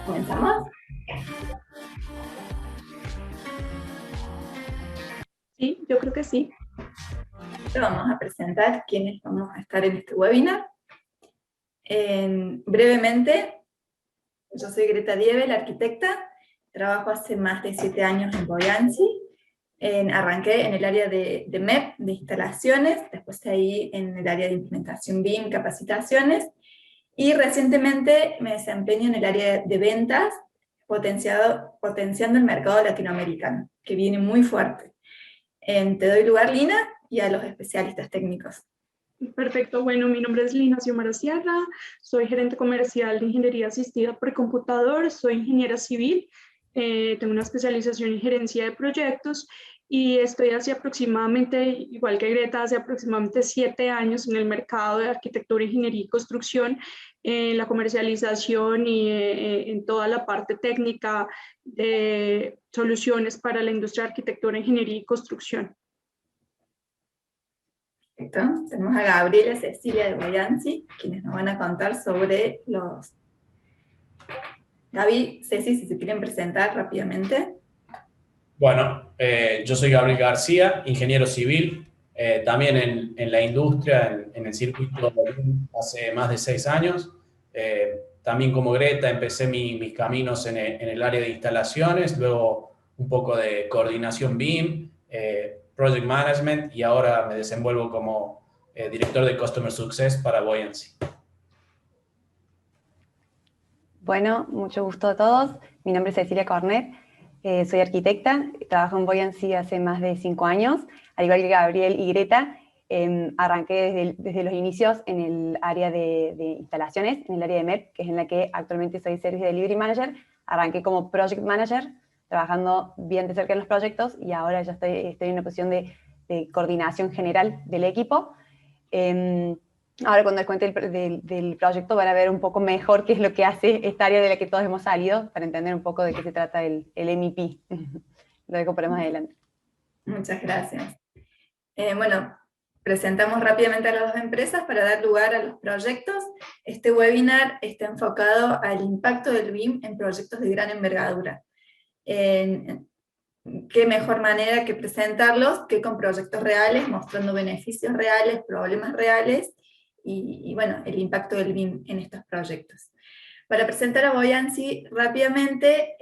¿Comenzamos? Sí, yo creo que sí. Vamos a presentar quiénes vamos a estar en este webinar. Brevemente, yo soy Greta Dievel, arquitecta, trabajo hace más de 7 años en Voyansi. Arranqué en el área de MEP, de instalaciones, después ahí en el área de implementación BIM, capacitaciones, y recientemente me desempeño en el área de ventas, potenciando el mercado latinoamericano, que viene muy fuerte. Te doy lugar, Lina, y a los especialistas técnicos. Perfecto, bueno, mi nombre es Lina Xiomara Sierra, soy gerente comercial de ingeniería asistida por computador, soy ingeniera civil, tengo una especialización en gerencia de proyectos y estoy hace aproximadamente, igual que Greta, hace aproximadamente 7 años en el mercado de arquitectura, ingeniería y construcción, en la comercialización y en toda la parte técnica de soluciones para la industria de arquitectura, ingeniería y construcción. Perfecto. Tenemos a Gabriela y Cecilia de Voyansi, quienes nos van a contar sobre los... Gaby, Ceci, si se quieren presentar rápidamente. Bueno, yo soy Gabriel García, ingeniero civil, también en la industria, en el circuito hace más de 6 años. También como Greta empecé mis caminos en el área de instalaciones, luego un poco de coordinación BIM, Project Management, y ahora me desenvuelvo como director de Customer Success para Voyansi. Bueno, mucho gusto a todos. Mi nombre es Cecilia Cornet, soy arquitecta, trabajo en Voyansi hace más de 5 años. Al igual que Gabriel y Greta, arranqué desde los inicios en el área de instalaciones, en el área de MEP, que es en la que actualmente soy Service Delivery Manager. Arranqué como Project Manager, trabajando bien de cerca en los proyectos, y ahora ya estoy en una posición de coordinación general del equipo. Ahora cuando les cuente del proyecto van a ver un poco mejor qué es lo que hace esta área de la que todos hemos salido, para entender un poco de qué se trata el MEP. Lo dejo para más adelante. Muchas gracias. Bueno, presentamos rápidamente a las dos empresas para dar lugar a los proyectos. Este webinar está enfocado al impacto del BIM en proyectos de gran envergadura. Qué mejor manera que presentarlos que con proyectos reales, mostrando beneficios reales, problemas reales, y bueno, el impacto del BIM en estos proyectos. Para presentar a Voyansi rápidamente,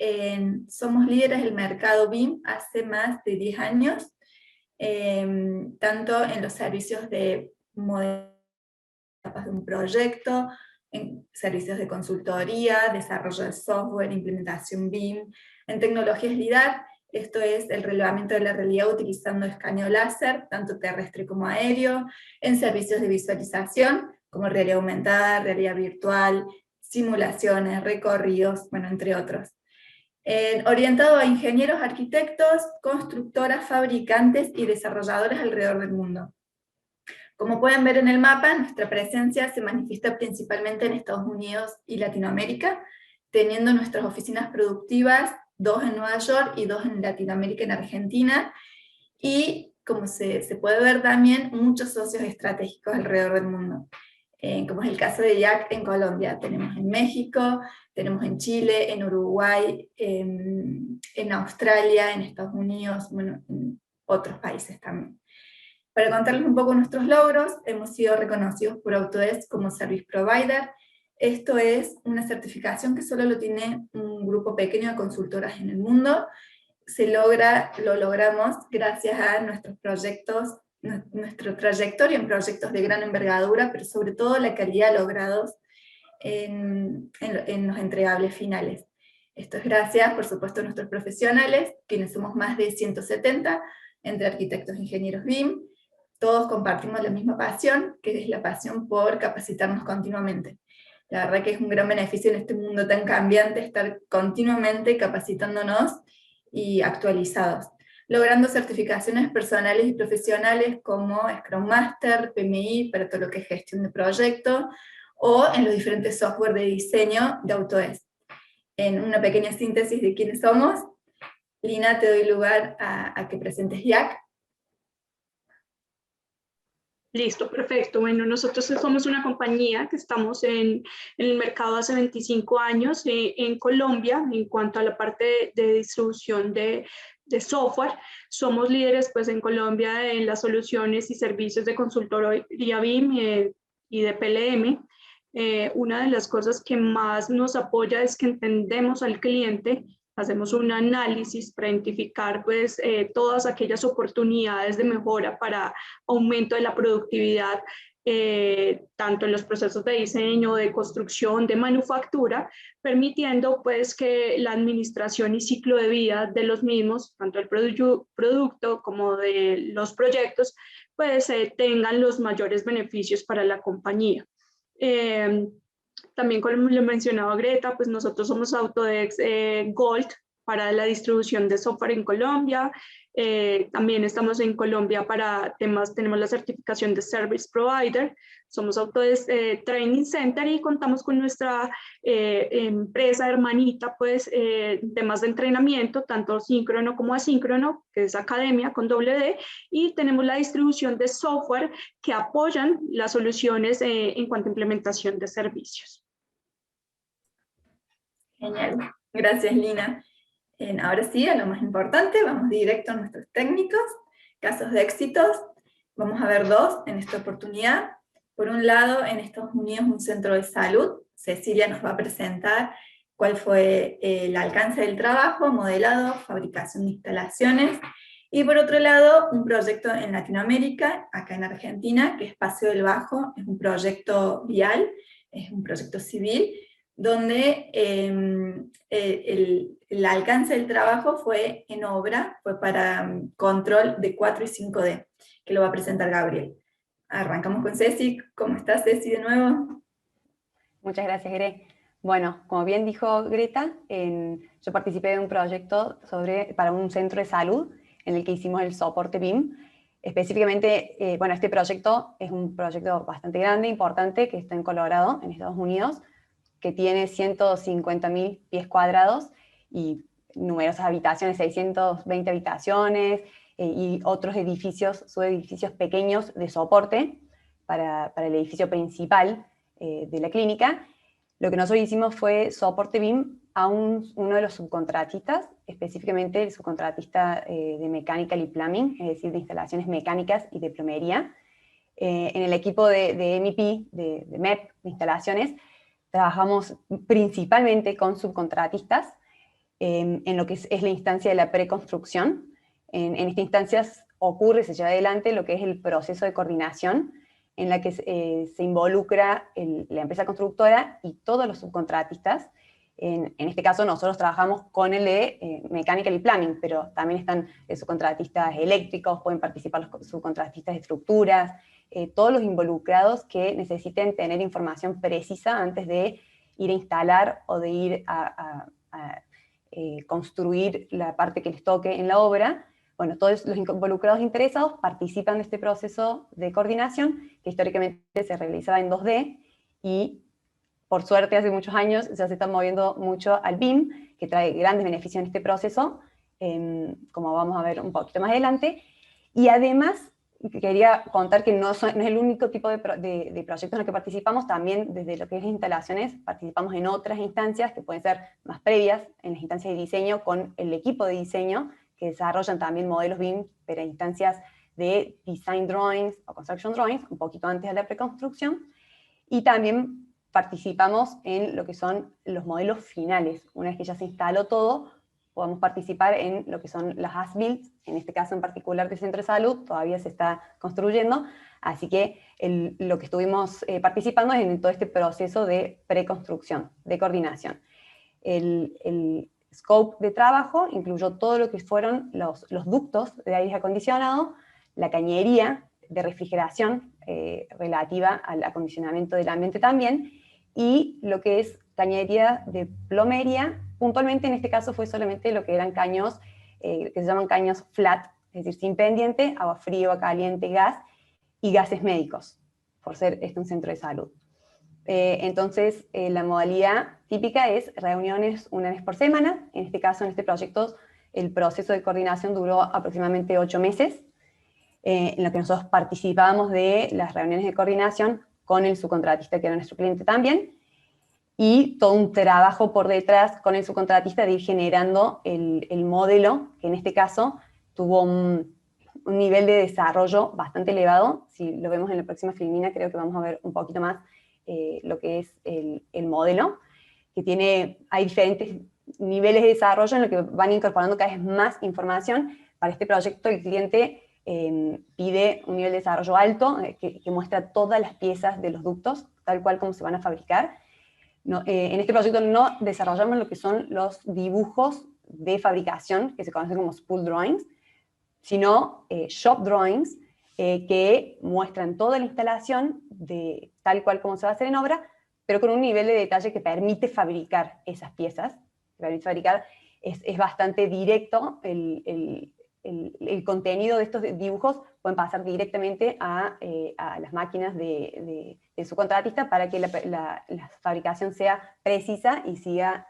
somos líderes del mercado BIM hace más de 10 años, tanto en los servicios de de un proyecto, en servicios de consultoría, desarrollo de software, implementación BIM, en tecnologías LIDAR, esto es el relevamiento de la realidad utilizando escaneo láser, tanto terrestre como aéreo, en servicios de visualización, como realidad aumentada, realidad virtual, simulaciones, recorridos, bueno, entre otros. Orientado a ingenieros, arquitectos, constructoras, fabricantes y desarrolladores alrededor del mundo. Como pueden ver en el mapa, nuestra presencia se manifiesta principalmente en Estados Unidos y Latinoamérica, teniendo nuestras oficinas productivas, 2 en Nueva York y 2 en Latinoamérica, en Argentina, y como se puede ver también, muchos socios estratégicos alrededor del mundo, como es el caso de IAC en Colombia, tenemos en México, tenemos en Chile, en Uruguay, en Australia, en Estados Unidos, bueno, en otros países también. Para contarles un poco nuestros logros, hemos sido reconocidos por Autodesk como Service Provider. Esto es una certificación que solo lo tiene un grupo pequeño de consultoras en el mundo. Lo logramos gracias a nuestros proyectos, nuestra trayectoria en proyectos de gran envergadura, pero sobre todo la calidad logrados en los entregables finales. Esto es gracias, por supuesto, a nuestros profesionales, quienes somos más de 170, entre arquitectos e ingenieros BIM. Todos compartimos la misma pasión, que es la pasión por capacitarnos continuamente. La verdad que es un gran beneficio en este mundo tan cambiante estar continuamente capacitándonos y actualizados, logrando certificaciones personales y profesionales como Scrum Master, PMI, para todo lo que es gestión de proyecto, o en los diferentes software de diseño de Autodesk. En una pequeña síntesis de quiénes somos, Lina, te doy lugar a que presentes IAC. Listo, perfecto. Bueno, nosotros somos una compañía que estamos en el mercado hace 25 años en Colombia en cuanto a la parte de distribución de software. Somos líderes pues en Colombia en las soluciones y servicios de consultoría BIM y de PLM. Una de las cosas que más nos apoya es que entendemos al cliente, hacemos un análisis para identificar pues, todas aquellas oportunidades de mejora para aumento de la productividad, tanto en los procesos de diseño, de construcción, de manufactura, permitiendo pues, que la administración y ciclo de vida de los mismos, tanto del producto como de los proyectos, pues tengan los mayores beneficios para la compañía. También, como le mencionaba Greta, pues nosotros somos Autodesk Gold para la distribución de software en Colombia. También estamos en Colombia para temas, tenemos la certificación de Service Provider. Somos Autodesk Training Center y contamos con nuestra empresa hermanita, pues, temas de entrenamiento, tanto síncrono como asíncrono, que es Academia con doble D, y tenemos la distribución de software que apoyan las soluciones en cuanto a implementación de servicios. Genial, gracias Lina. Ahora sí, a lo más importante, vamos directo a nuestros técnicos, casos de éxitos. Vamos a ver dos en esta oportunidad. Por un lado, en Estados Unidos, un centro de salud. Cecilia nos va a presentar cuál fue el alcance del trabajo, modelado, fabricación de instalaciones. Y por otro lado, un proyecto en Latinoamérica, acá en Argentina, que es Paseo del Bajo, es un proyecto vial, es un proyecto civil, donde el alcance del trabajo fue en obra, fue para control de 4 y 5D, que lo va a presentar Gabriel. Arrancamos con Ceci. ¿Cómo estás, Ceci, de nuevo? Muchas gracias, Gre. Bueno, como bien dijo Greta, yo participé de un proyecto para un centro de salud en el que hicimos el soporte BIM. Específicamente, bueno, este proyecto es un proyecto bastante grande, importante, que está en Colorado, en Estados Unidos, que tiene 150.000 pies cuadrados y numerosas habitaciones, 620 habitaciones y otros edificios, subedificios pequeños de soporte para el edificio principal de la clínica. Lo que nosotros hicimos fue soporte BIM a uno de los subcontratistas, específicamente el subcontratista de Mechanical y Plumbing, es decir, de instalaciones mecánicas y de plomería. En el equipo de MEP, de MEP, de instalaciones, trabajamos principalmente con subcontratistas en lo que es la instancia de la preconstrucción. En esta instancia se lleva adelante lo que es el proceso de coordinación, en la que se involucra la empresa constructora y todos los subcontratistas. En este caso nosotros trabajamos con el de Mechanical y Plumbing, pero también están subcontratistas eléctricos, pueden participar los subcontratistas de estructuras, todos los involucrados que necesiten tener información precisa antes de ir a instalar o de ir a construir la parte que les toque en la obra. Bueno, todos los involucrados interesados participan de este proceso de coordinación, que históricamente se realizaba en 2D, y por suerte hace muchos años ya se está moviendo mucho al BIM, que trae grandes beneficios en este proceso, como vamos a ver un poquito más adelante. Y además, quería contar que no es el único tipo de proyectos en los que participamos, también desde lo que es instalaciones, participamos en otras instancias que pueden ser más previas, en las instancias de diseño con el equipo de diseño, que desarrollan también modelos BIM, pero en instancias de design drawings o construction drawings, un poquito antes de la preconstrucción, y también participamos en lo que son los modelos finales. Una vez que ya se instaló todo, podemos participar en lo que son las as-built, en este caso en particular del centro de salud, todavía se está construyendo, así que lo que estuvimos participando es en todo este proceso de preconstrucción, de coordinación. El scope de trabajo incluyó todo lo que fueron los ductos de aire acondicionado, la cañería de refrigeración relativa al acondicionamiento del ambiente también, y lo que es cañería de plomería. Puntualmente en este caso fue solamente lo que eran caños, que se llaman caños flat, es decir, sin pendiente, agua fría, agua caliente, gas, y gases médicos, por ser un centro de salud. Entonces, la modalidad típica es reuniones una vez por semana. En este caso, en este proyecto, el proceso de coordinación duró aproximadamente 8 meses. en lo que nosotros participábamos de las reuniones de coordinación con el subcontratista, que era nuestro cliente también, y todo un trabajo por detrás con el subcontratista de ir generando el modelo, que en este caso tuvo un nivel de desarrollo bastante elevado. Si lo vemos en la próxima filmina, creo que vamos a ver un poquito más lo que es el modelo, que hay diferentes niveles de desarrollo en los que van incorporando cada vez más información. Para este proyecto el cliente pide un nivel de desarrollo alto, que muestra todas las piezas de los ductos, tal cual como se van a fabricar. No, en este proyecto no desarrollamos lo que son los dibujos de fabricación, que se conocen como spool drawings, sino shop drawings, que muestran toda la instalación de tal cual como se va a hacer en obra, pero con un nivel de detalle que permite fabricar esas piezas. Que permite fabricar, es bastante directo, el contenido de estos dibujos pueden pasar directamente a las máquinas de su contratista para que la fabricación sea precisa y siga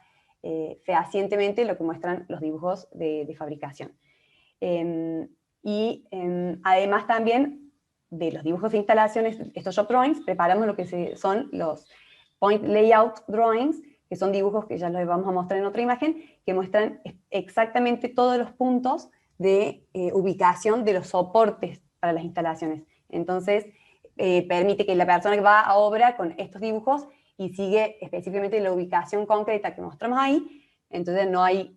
fehacientemente lo que muestran los dibujos de fabricación. Además también de los dibujos de instalaciones, estos shop drawings, preparamos lo que son los point layout drawings, que son dibujos que ya los vamos a mostrar en otra imagen, que muestran exactamente todos los puntos de ubicación de los soportes para las instalaciones. Entonces, permite que la persona que va a obra con estos dibujos y sigue específicamente la ubicación concreta que mostramos ahí, entonces no hay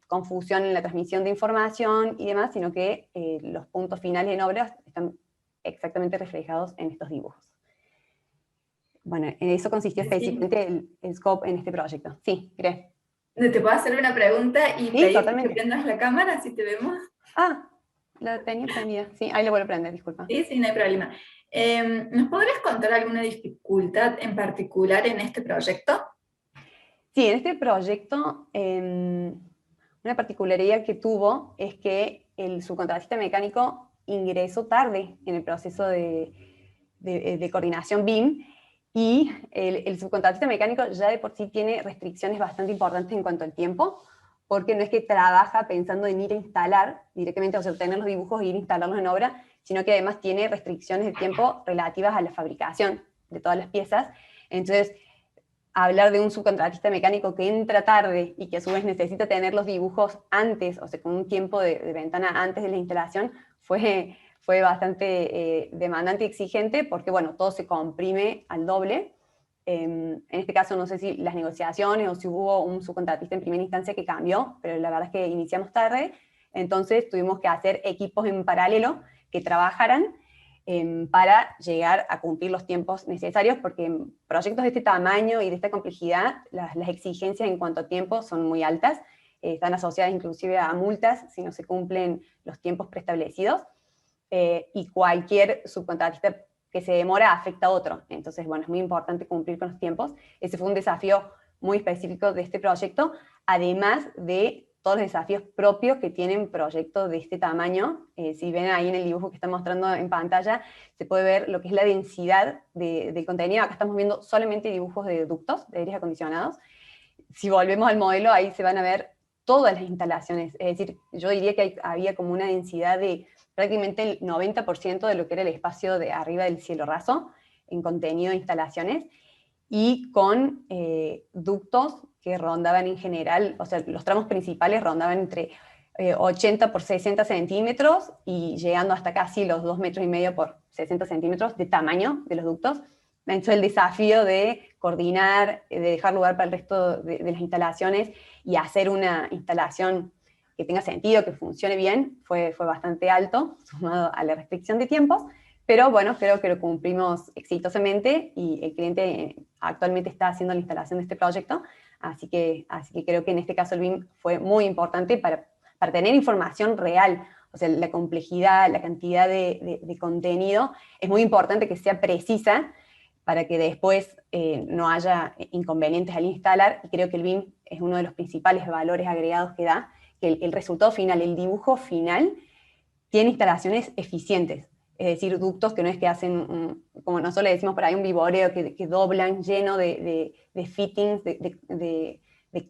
confusión en la transmisión de información y demás, sino que los puntos finales en obras están exactamente reflejados en estos dibujos. Bueno, en eso consistió específicamente el scope en este proyecto. Sí, Gre. ¿Te puedo hacer una pregunta y Sí, pedir totalmente. que prendas la cámara, así te vemos? Ah, la tenía prendida. Sí, ahí lo vuelvo a prender, disculpa. Sí, no hay problema. ¿Nos podrías contar alguna dificultad en particular en este proyecto? Sí, en este proyecto, una particularidad que tuvo es que el subcontratista mecánico ingresó tarde en el proceso de coordinación BIM, y el subcontratista mecánico ya de por sí tiene restricciones bastante importantes en cuanto al tiempo, porque no es que trabaja pensando en ir a instalar directamente, o sea, obtener los dibujos e ir a instalarlos en obra, sino que además tiene restricciones de tiempo relativas a la fabricación de todas las piezas. Entonces, hablar de un subcontratista mecánico que entra tarde y que a su vez necesita tener los dibujos antes, o sea, con un tiempo de ventana antes de la instalación, fue bastante demandante y exigente, porque bueno, todo se comprime al doble. En este caso no sé si las negociaciones o si hubo un subcontratista en primera instancia que cambió, pero la verdad es que iniciamos tarde, entonces tuvimos que hacer equipos en paralelo que trabajaran para llegar a cumplir los tiempos necesarios, porque en proyectos de este tamaño y de esta complejidad, las exigencias en cuanto a tiempo son muy altas, están asociadas inclusive a multas si no se cumplen los tiempos preestablecidos, y cualquier subcontratista que se demora afecta a otro. Entonces, bueno, es muy importante cumplir con los tiempos. Ese fue un desafío muy específico de este proyecto, además de todos los desafíos propios que tienen proyectos de este tamaño. Si ven ahí en el dibujo que está mostrando en pantalla, se puede ver lo que es la densidad del contenido. Acá estamos viendo solamente dibujos de ductos, de aires acondicionados. Si volvemos al modelo, ahí se van a ver todas las instalaciones. Es decir, yo diría que había como una densidad de prácticamente el 90% de lo que era el espacio de arriba del cielo raso en contenido de instalaciones, y con ductos que rondaban en general, o sea, los tramos principales rondaban entre 80 por 60 centímetros y llegando hasta casi los 2,5 metros por 60 centímetros de tamaño de los ductos. Entonces el desafío de coordinar, de dejar lugar para el resto de las instalaciones y hacer una instalación que tenga sentido, que funcione bien, fue bastante alto, sumado a la restricción de tiempos, pero bueno, creo que lo cumplimos exitosamente y el cliente actualmente está haciendo la instalación de este proyecto, así que creo que en este caso el BIM fue muy importante para tener información real, o sea, la complejidad, la cantidad de contenido, es muy importante que sea precisa para que después no haya inconvenientes al instalar, y creo que el BIM es uno de los principales valores agregados que da, que el resultado final, el dibujo final, tiene instalaciones eficientes, es decir, ductos que no es que hacen, como nosotros le decimos por ahí, un viboreo, que doblan lleno de fittings, de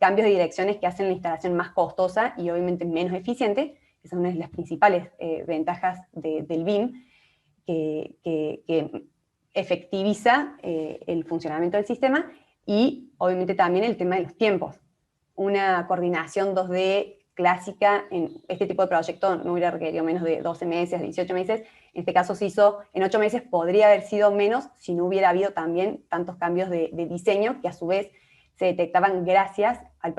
cambios de direcciones que hacen la instalación más costosa y obviamente menos eficiente, que son una de las principales ventajas del BIM, que efectiviza el funcionamiento del sistema, y obviamente también el tema de los tiempos. Una coordinación 2D clásica en este tipo de proyecto no hubiera requerido menos de 12 meses, 18 meses. En este caso se hizo en 8 meses, podría haber sido menos si no hubiera habido también tantos cambios de diseño que a su vez se detectaban gracias al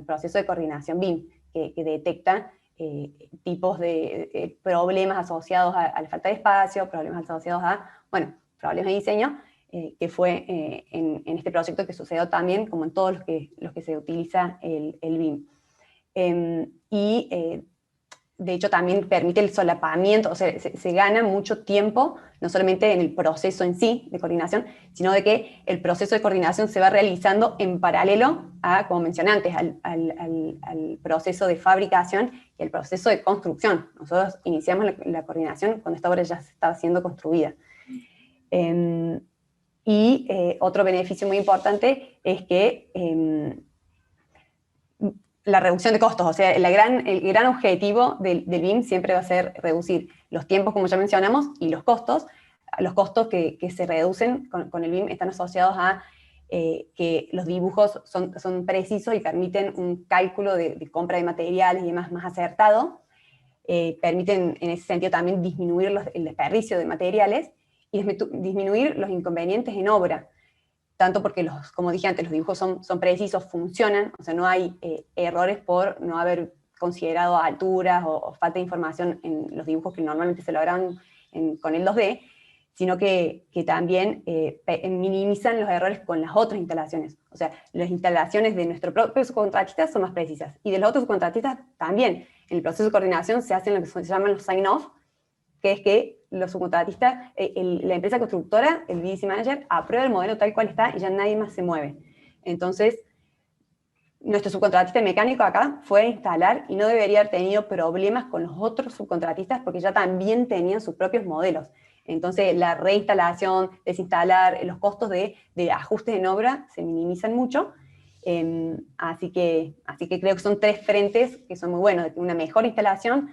proceso de coordinación BIM, que detecta tipos de problemas asociados a la falta de espacio, problemas asociados a, bueno, problemas de diseño, que fue en este proyecto que sucedió también, como en todos los que se utiliza el BIM. De hecho también permite el solapamiento, o sea, se gana mucho tiempo, no solamente en el proceso en sí de coordinación, sino de que el proceso de coordinación se va realizando en paralelo a, como mencioné antes, al proceso de fabricación y el proceso de construcción. Nosotros iniciamos la coordinación cuando esta obra ya se estaba siendo construida. Otro beneficio muy importante es que la reducción de costos, o sea, el gran objetivo del BIM siempre va a ser reducir los tiempos, como ya mencionamos, y los costos. Los costos que se reducen con el BIM están asociados a que los dibujos son precisos y permiten un cálculo de compra de materiales y demás más acertado. Permiten en ese sentido también disminuir el desperdicio de materiales y disminuir los inconvenientes en obra. Tanto porque, como dije antes, los dibujos son precisos, funcionan, o sea, no hay errores por no haber considerado alturas o falta de información en los dibujos que normalmente se logran con el 2D, sino que también minimizan los errores con las otras instalaciones. O sea, las instalaciones de nuestro propio subcontratista son más precisas, y de los otros subcontratistas también. En el proceso de coordinación se hacen lo que se llaman los sign-off, que es que los subcontratistas, la empresa constructora, el BDC Manager, aprueba el modelo tal cual está y ya nadie más se mueve. Entonces, nuestro subcontratista mecánico acá fue a instalar y no debería haber tenido problemas con los otros subcontratistas porque ya también tenían sus propios modelos. Entonces, la reinstalación, desinstalar, los costos de ajustes en obra se minimizan mucho. Así que creo que son 3 frentes que son muy buenos: una mejor instalación,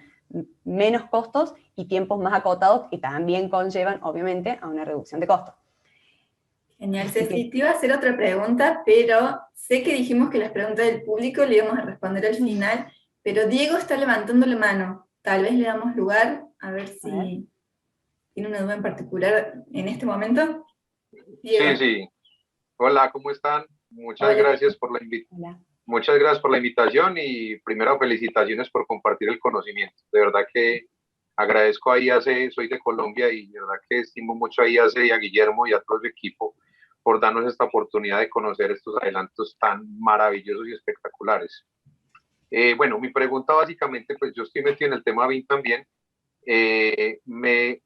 menos costos y tiempos más acotados, que también conllevan, obviamente, a una reducción de costos. Genial, Ceci. Te iba a hacer otra pregunta, pero sé que dijimos que las preguntas del público le íbamos a responder al final, pero Diego está levantando la mano. Tal vez le damos lugar, a ver si tiene una duda en particular en este momento. Diego. Sí. Hola, ¿cómo están? Muchas gracias por la invitación. Muchas gracias por la invitación y primero felicitaciones por compartir el conocimiento. De verdad que agradezco a IAC, soy de Colombia y de verdad que estimo mucho a IAC y a Guillermo y a todo su equipo por darnos esta oportunidad de conocer estos adelantos tan maravillosos y espectaculares. Bueno, mi pregunta básicamente, pues yo estoy metido en el tema BIM también. Me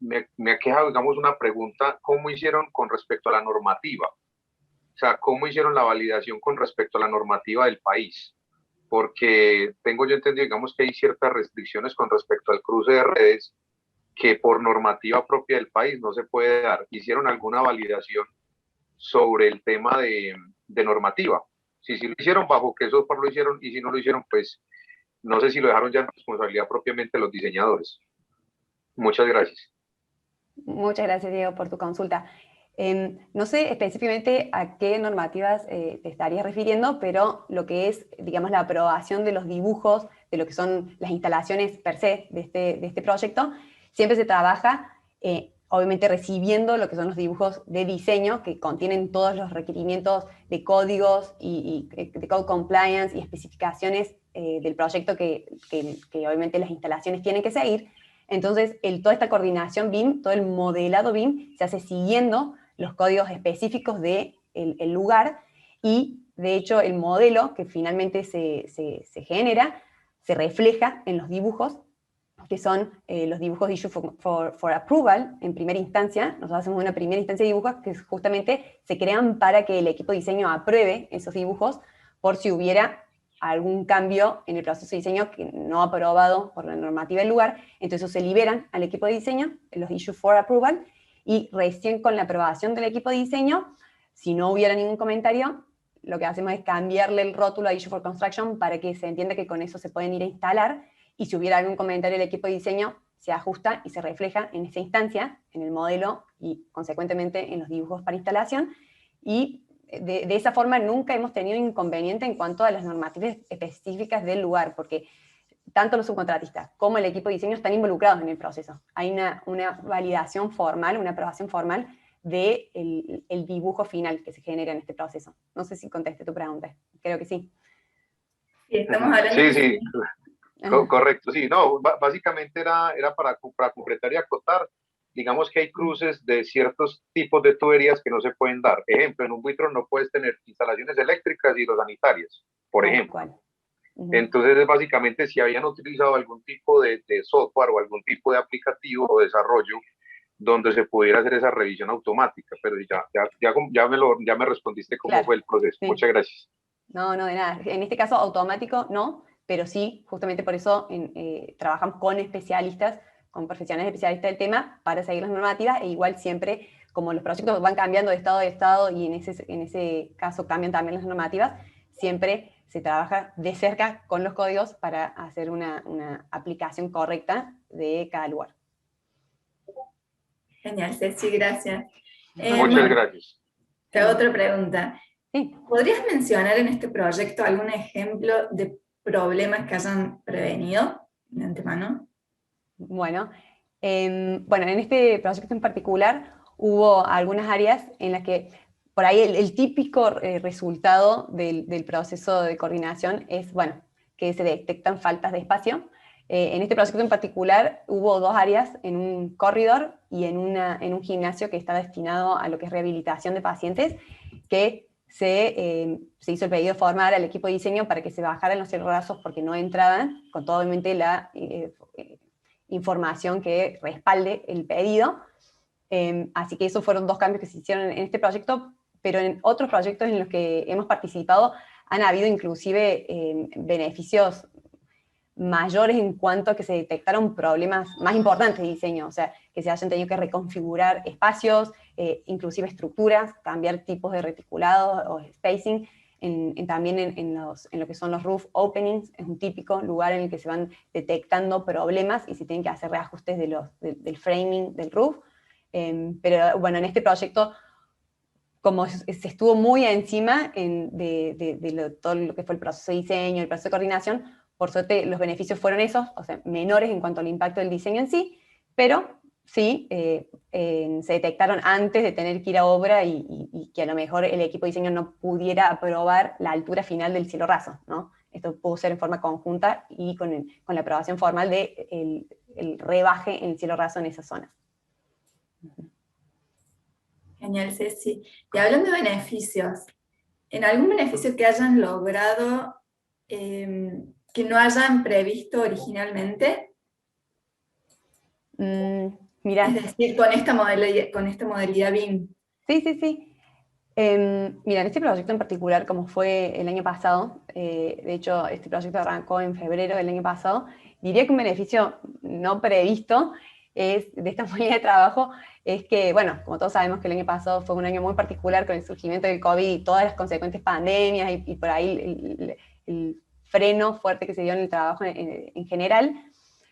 ha quedado, digamos, una pregunta: ¿cómo hicieron con respecto a la normativa? O sea, ¿cómo hicieron la validación con respecto a la normativa del país? Porque tengo yo entendido, digamos, que hay ciertas restricciones con respecto al cruce de redes que por normativa propia del país no se puede dar. ¿Hicieron alguna validación sobre el tema de normativa? Si lo hicieron, ¿bajo qué software lo hicieron? Y si no lo hicieron, pues no sé si lo dejaron ya en responsabilidad propiamente de los diseñadores. Muchas gracias. Muchas gracias, Diego, por tu consulta. No sé específicamente a qué normativas te estarías refiriendo, pero lo que es, digamos, la aprobación de los dibujos, de lo que son las instalaciones per se de este proyecto, siempre se trabaja, obviamente recibiendo lo que son los dibujos de diseño, que contienen todos los requerimientos de códigos y de code compliance y especificaciones del proyecto que obviamente las instalaciones tienen que seguir. Entonces, toda esta coordinación BIM, todo el modelado BIM, se hace siguiendo los códigos específicos del lugar, y de hecho el modelo que finalmente se genera se refleja en los dibujos, que son los dibujos de Issue for Approval en primera instancia. Nosotros hacemos una primera instancia de dibujos que justamente se crean para que el equipo de diseño apruebe esos dibujos por si hubiera algún cambio en el proceso de diseño que no aprobado por la normativa del lugar. Entonces se liberan al equipo de diseño, los Issue for Approval, y recién con la aprobación del equipo de diseño, si no hubiera ningún comentario, lo que hacemos es cambiarle el rótulo a Issue for Construction para que se entienda que con eso se pueden ir a instalar, y si hubiera algún comentario del equipo de diseño, se ajusta y se refleja en esa instancia, en el modelo y consecuentemente en los dibujos para instalación, y de esa forma nunca hemos tenido inconveniente en cuanto a las normativas específicas del lugar, porque tanto los subcontratistas como el equipo de diseño están involucrados en el proceso. Hay una validación formal, una aprobación formal del el dibujo final que se genera en este proceso. No sé si contesté tu pregunta, creo que sí. Sí, estamos hablando sí, correcto, sí, no, básicamente era para completar y acotar. Digamos que hay cruces de ciertos tipos de tuberías que no se pueden dar. Ejemplo, en un buitrón no puedes tener instalaciones eléctricas y los sanitarias, por ejemplo. Entonces, básicamente, si habían utilizado algún tipo de software o algún tipo de aplicativo o desarrollo donde se pudiera hacer esa revisión automática, pero ya me respondiste cómo fue el proceso. Sí. Muchas gracias. No, de nada. En este caso, automático no, pero sí, justamente por eso trabajamos con especialistas, con profesionales especialistas del tema, para seguir las normativas, e igual siempre, como los proyectos van cambiando de estado y en ese caso cambian también las normativas, siempre se trabaja de cerca con los códigos para hacer una aplicación correcta de cada lugar. Genial, Ceci, gracias. Muchas gracias. Te hago otra pregunta. Sí. ¿Podrías mencionar en este proyecto algún ejemplo de problemas que hayan prevenido de antemano? Bueno, en este proyecto en particular hubo algunas áreas en las que por ahí el típico resultado del proceso de coordinación es, bueno, que se detectan faltas de espacio. En este proyecto en particular hubo dos áreas, en un corredor y en un gimnasio que está destinado a lo que es rehabilitación de pacientes, que se hizo el pedido formal al equipo de diseño para que se bajaran los cierrazos porque no entraban, con toda obviamente la información que respalde el pedido. Así que esos fueron dos cambios que se hicieron en este proyecto, pero en otros proyectos en los que hemos participado han habido inclusive beneficios mayores en cuanto a que se detectaron problemas más importantes de diseño, o sea, que se hayan tenido que reconfigurar espacios, inclusive estructuras, cambiar tipos de reticulado o spacing, también en lo que son los roof openings, es un típico lugar en el que se van detectando problemas y se tienen que hacer reajustes del framing del roof. Pero bueno, en este proyecto, como se estuvo muy encima de todo lo que fue el proceso de diseño, el proceso de coordinación, por suerte los beneficios fueron esos, o sea, menores en cuanto al impacto del diseño en sí, pero sí se detectaron antes de tener que ir a obra y que a lo mejor el equipo de diseño no pudiera aprobar la altura final del cielo raso, ¿no? Esto pudo ser en forma conjunta y con la aprobación formal del rebaje en el cielo raso en esas zonas. Genial, Ceci. Y hablando de beneficios, ¿en algún beneficio que hayan logrado que no hayan previsto originalmente? Mira. Es decir, con esta modalidad BIM. Sí. Mira, en este proyecto en particular, como fue el año pasado, de hecho este proyecto arrancó en febrero del año pasado, diría que un beneficio no previsto de esta modalidad de trabajo es que, bueno, como todos sabemos que el año pasado fue un año muy particular con el surgimiento del COVID y todas las consecuentes pandemias y por ahí el freno fuerte que se dio en el trabajo en general.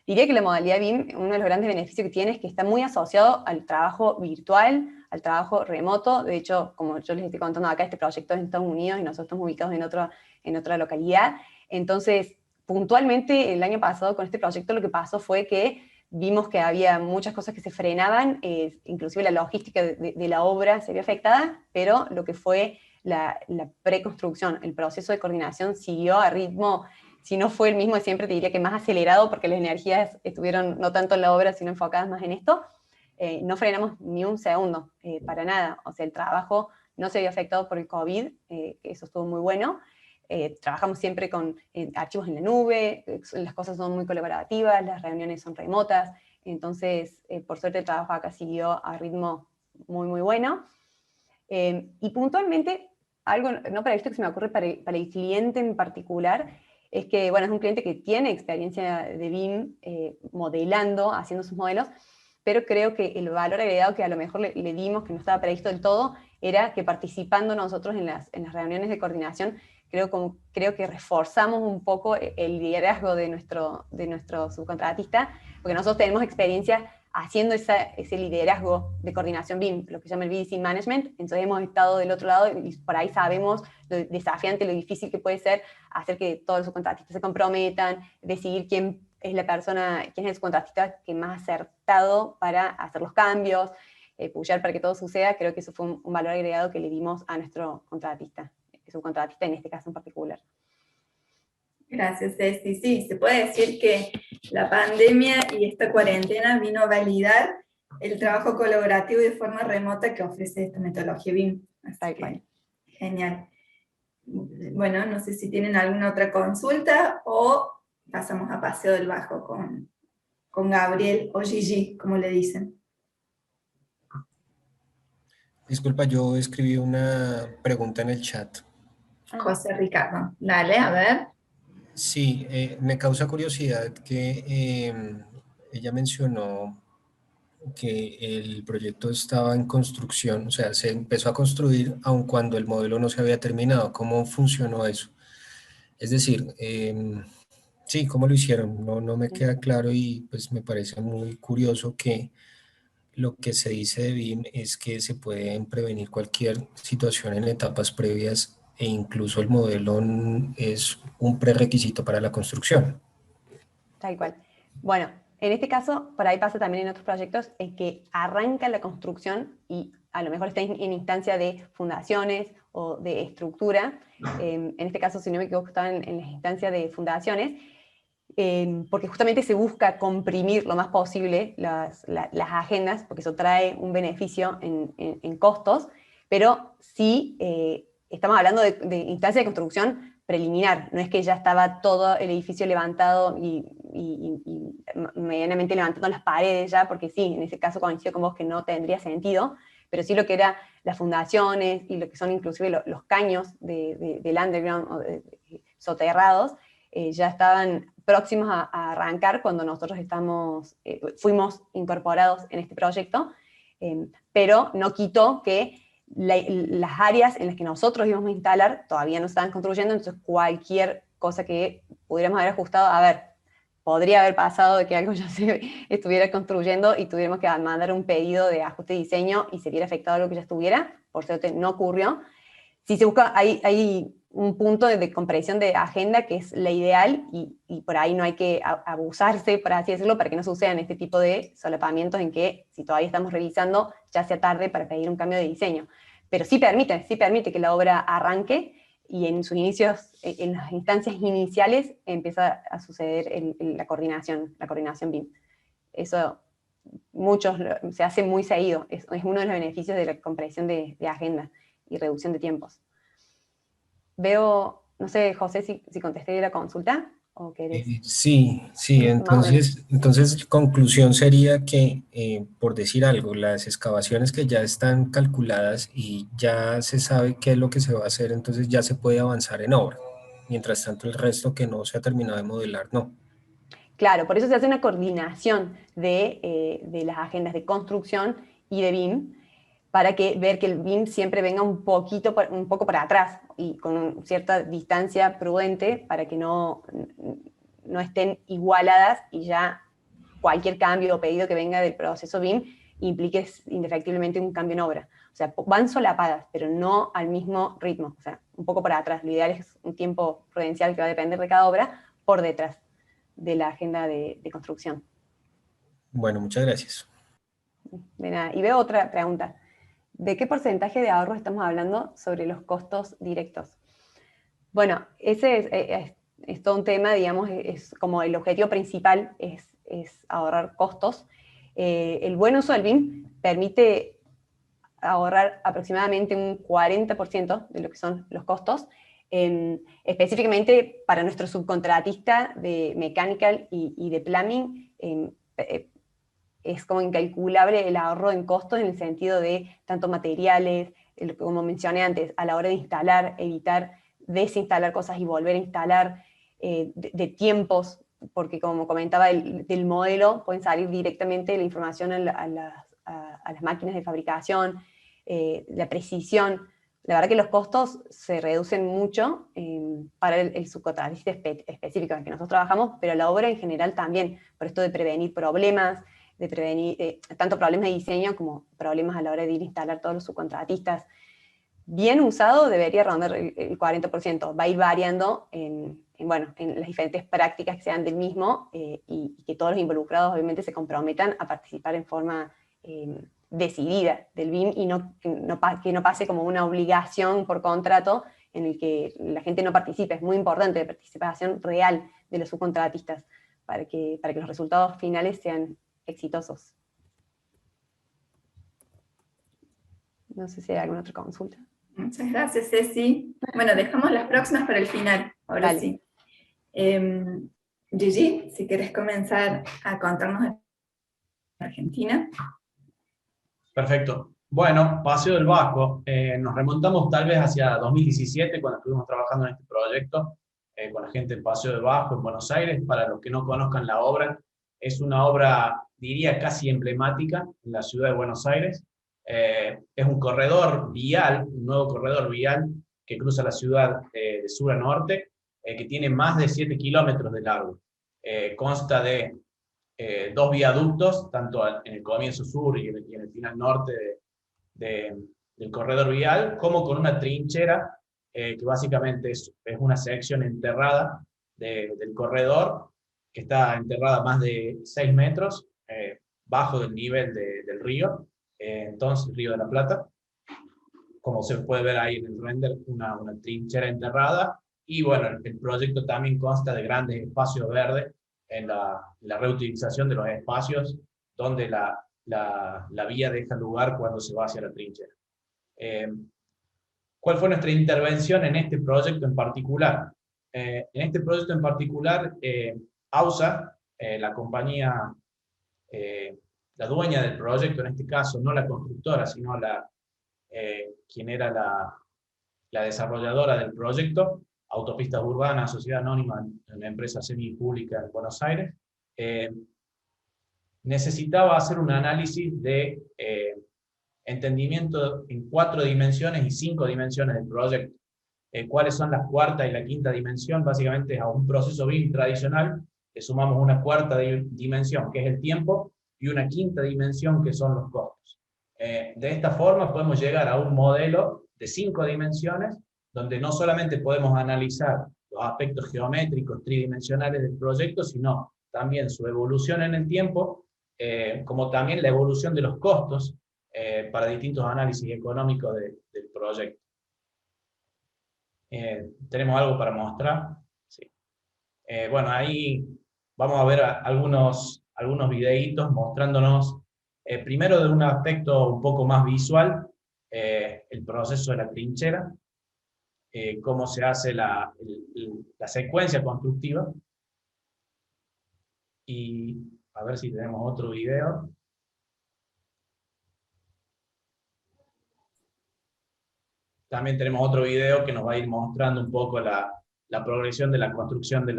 Diría que la modalidad BIM, uno de los grandes beneficios que tiene es que está muy asociado al trabajo virtual, al trabajo remoto. De hecho, como yo les estoy contando acá, este proyecto es en Estados Unidos y nosotros estamos ubicados en otra localidad. Entonces, puntualmente el año pasado con este proyecto lo que pasó fue que vimos que había muchas cosas que se frenaban, inclusive la logística de la obra se vio afectada, pero lo que fue la preconstrucción, el proceso de coordinación siguió a ritmo, si no fue el mismo de siempre, te diría que más acelerado, porque las energías estuvieron no tanto en la obra, sino enfocadas más en esto. No frenamos ni un segundo, para nada. O sea, el trabajo no se vio afectado por el COVID, eso estuvo muy bueno. Trabajamos siempre con archivos en la nube, las cosas son muy colaborativas, las reuniones son remotas, entonces, por suerte, el trabajo acá siguió a ritmo muy, muy bueno. Y puntualmente, algo no previsto que se me ocurre para el cliente en particular, es que, bueno, es un cliente que tiene experiencia de BIM modelando, haciendo sus modelos, pero creo que el valor agregado que a lo mejor le dimos, que no estaba previsto del todo, era que participando nosotros en las reuniones de coordinación, creo que reforzamos un poco el liderazgo de nuestro subcontratista, porque nosotros tenemos experiencia haciendo ese liderazgo de coordinación BIM, lo que se llama el BDC Management. Entonces hemos estado del otro lado y por ahí sabemos lo desafiante, lo difícil que puede ser hacer que todos los subcontratistas se comprometan, decidir quién es el subcontratista que más acertado para hacer los cambios, pushar para que todo suceda. Creo que eso fue un valor agregado que le dimos a nuestro subcontratista en este caso en particular. Gracias, Ceci. Sí, se puede decir que la pandemia y esta cuarentena vino a validar el trabajo colaborativo de forma remota que ofrece esta metodología BIM. Así que, genial. Bueno, no sé si tienen alguna otra consulta o pasamos a Paseo del Bajo con Gabriel o Gigi, como le dicen. Disculpa, yo escribí una pregunta en el chat. José Ricardo, dale, a ver. Sí, me causa curiosidad que ella mencionó que el proyecto estaba en construcción, o sea, se empezó a construir aun cuando el modelo no se había terminado. ¿Cómo funcionó eso? Es decir, sí, ¿cómo lo hicieron? No me queda claro y pues me parece muy curioso que lo que se dice de BIM es que se pueden prevenir cualquier situación en etapas previas e incluso el modelo es un prerequisito para la construcción. Tal cual. Bueno, en este caso, por ahí pasa también en otros proyectos, es que arranca la construcción y a lo mejor está en instancia de fundaciones o de estructura. En este caso, si no me equivoco, estaba en la instancia de fundaciones, porque justamente se busca comprimir lo más posible las agendas, porque eso trae un beneficio en costos, pero sí estamos hablando de instancia de construcción preliminar, no es que ya estaba todo el edificio levantado y medianamente levantando las paredes ya, porque sí, en ese caso coincido con vos que no tendría sentido, pero sí lo que eran las fundaciones y lo que son inclusive los caños del underground o soterrados, ya estaban próximos a arrancar cuando nosotros fuimos incorporados en este proyecto, pero no quitó que las áreas en las que nosotros íbamos a instalar todavía no estaban construyendo, entonces cualquier cosa que pudiéramos haber ajustado, a ver, podría haber pasado de que algo ya se estuviera construyendo y tuviéramos que mandar un pedido de ajuste de diseño y se viera afectado lo que ya estuviera, por suerte no ocurrió. Si se busca, hay un punto de compresión de agenda que es la ideal y por ahí no hay que abusarse, por así decirlo, para que no sucedan este tipo de solapamientos en que si todavía estamos revisando ya sea tarde para pedir un cambio de diseño. Pero sí permite que la obra arranque y en sus inicios, en las instancias iniciales empieza a suceder la coordinación BIM. Eso se hace muy seguido, es uno de los beneficios de la compresión de agenda y reducción de tiempos. Veo, no sé, José, si contesté la consulta o querés. Sí, entonces conclusión sería que, por decir algo, las excavaciones que ya están calculadas y ya se sabe qué es lo que se va a hacer, entonces ya se puede avanzar en obra. Mientras tanto, el resto que no se ha terminado de modelar, no. Claro, por eso se hace una coordinación de las agendas de construcción y de BIM, para ver que el BIM siempre venga un poco para atrás y con cierta distancia prudente para que no estén igualadas y ya cualquier cambio o pedido que venga del proceso BIM implique indefectiblemente un cambio en obra. O sea, van solapadas, pero no al mismo ritmo, o sea, un poco para atrás. Lo ideal es un tiempo prudencial que va a depender de cada obra por detrás de la agenda de construcción. Bueno, muchas gracias. De nada. Y veo otra pregunta. ¿De qué porcentaje de ahorro estamos hablando sobre los costos directos? Bueno, ese es todo un tema, digamos, es como el objetivo principal es ahorrar costos. El buen uso del BIM permite ahorrar aproximadamente un 40% de lo que son los costos, específicamente para nuestro subcontratista de mechanical y de plumbing. Es como incalculable el ahorro en costos en el sentido de tanto materiales, como mencioné antes, a la hora de instalar, evitar desinstalar cosas y volver a instalar, de tiempos, porque como comentaba, del modelo pueden salir directamente la información a las máquinas de fabricación, la precisión la verdad que los costos se reducen mucho para el subcontratista específico en el que nosotros trabajamos, pero la obra en general también, por esto de prevenir problemas, de prevenir tanto problemas de diseño como problemas a la hora de ir a instalar todos los subcontratistas. Bien usado debería rondar el 40%, va a ir variando en las diferentes prácticas que sean del mismo y que todos los involucrados obviamente se comprometan a participar en forma decidida del BIM y que no pase como una obligación por contrato en el que la gente no participe. Es muy importante la participación real de los subcontratistas para que los resultados finales sean exitosos. No sé si hay alguna otra consulta. Muchas gracias, Ceci. Bueno, dejamos las próximas para el final, ahora Dale. sí. Gigi, si querés comenzar a contarnos de Argentina. Perfecto. Bueno, Paseo del Vasco. Nos remontamos tal vez hacia 2017, cuando estuvimos trabajando en este proyecto con la gente del Paseo del Vasco en Buenos Aires. Para los que no conozcan la obra, es una obra, diría, casi emblemática en la ciudad de Buenos Aires. Es un corredor vial, un nuevo corredor vial que cruza la ciudad de sur a norte, que tiene más de 7 kilómetros de largo. Consta de 2 viaductos, tanto en el comienzo sur y en el final norte del corredor vial, como con una trinchera, que básicamente es una sección enterrada del corredor, que está enterrada más de 6 metros, bajo del nivel del río, entonces Río de la Plata. Como se puede ver ahí en el render, una trinchera enterrada, y bueno, el proyecto también consta de grandes espacios verdes, en la reutilización de los espacios donde la vía deja lugar cuando se va hacia la trinchera. ¿Cuál fue nuestra intervención en este proyecto en particular? En este proyecto en particular, AUSA, la compañía, la dueña del proyecto en este caso, no la constructora, sino quien era la desarrolladora del proyecto, Autopistas Urbanas, Sociedad Anónima, una empresa semipública en Buenos Aires, necesitaba hacer un análisis de entendimiento en 4 dimensiones y 5 dimensiones del proyecto. ¿Cuáles son la cuarta y la quinta dimensión? Básicamente a un proceso BIM tradicional le sumamos una cuarta dimensión, que es el tiempo, y una quinta dimensión, que son los costos. De esta forma podemos llegar a un modelo de 5 dimensiones, donde no solamente podemos analizar los aspectos geométricos tridimensionales del proyecto, sino también su evolución en el tiempo, como también la evolución de los costos para distintos análisis económicos del proyecto. ¿Tenemos algo para mostrar? Sí. Bueno, ahí vamos a ver algunos videitos mostrándonos, primero de un aspecto un poco más visual, el proceso de la trinchera, cómo se hace la secuencia constructiva, y a ver si tenemos otro video. También tenemos otro video que nos va a ir mostrando un poco la progresión de la construcción de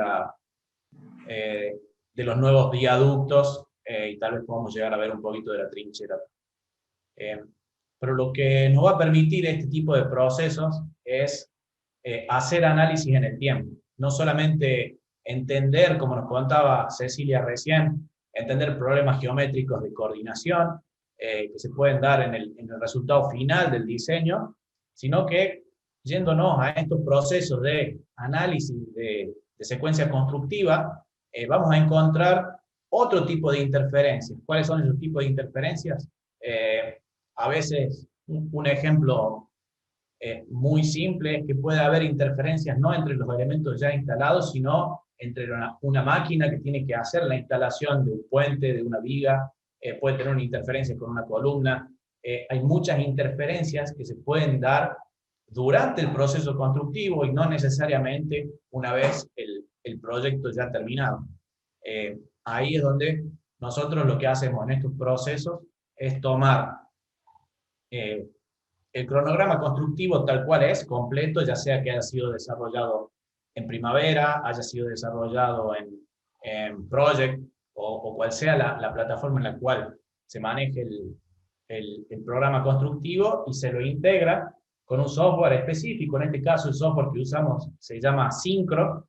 los nuevos viaductos, y tal vez podamos llegar a ver un poquito de la trinchera. Pero lo que nos va a permitir este tipo de procesos es hacer análisis en el tiempo. No solamente entender, como nos contaba Cecilia recién, entender problemas geométricos de coordinación que se pueden dar en el resultado final del diseño, sino que yéndonos a estos procesos de análisis de secuencia constructiva, vamos a encontrar otro tipo de interferencias. ¿Cuáles son esos tipos de interferencias? A veces, un ejemplo muy simple es que puede haber interferencias no entre los elementos ya instalados, sino entre una máquina que tiene que hacer la instalación de un puente, de una viga, puede tener una interferencia con una columna. Hay muchas interferencias que se pueden dar durante el proceso constructivo y no necesariamente una vez el proyecto ya terminado. Ahí es donde nosotros lo que hacemos en estos procesos es tomar el cronograma constructivo tal cual es, completo, ya sea que haya sido desarrollado en Primavera, haya sido desarrollado en Project, o cual sea la plataforma en la cual se maneje el programa constructivo, y se lo integra con un software específico. En este caso el software que usamos se llama Syncro,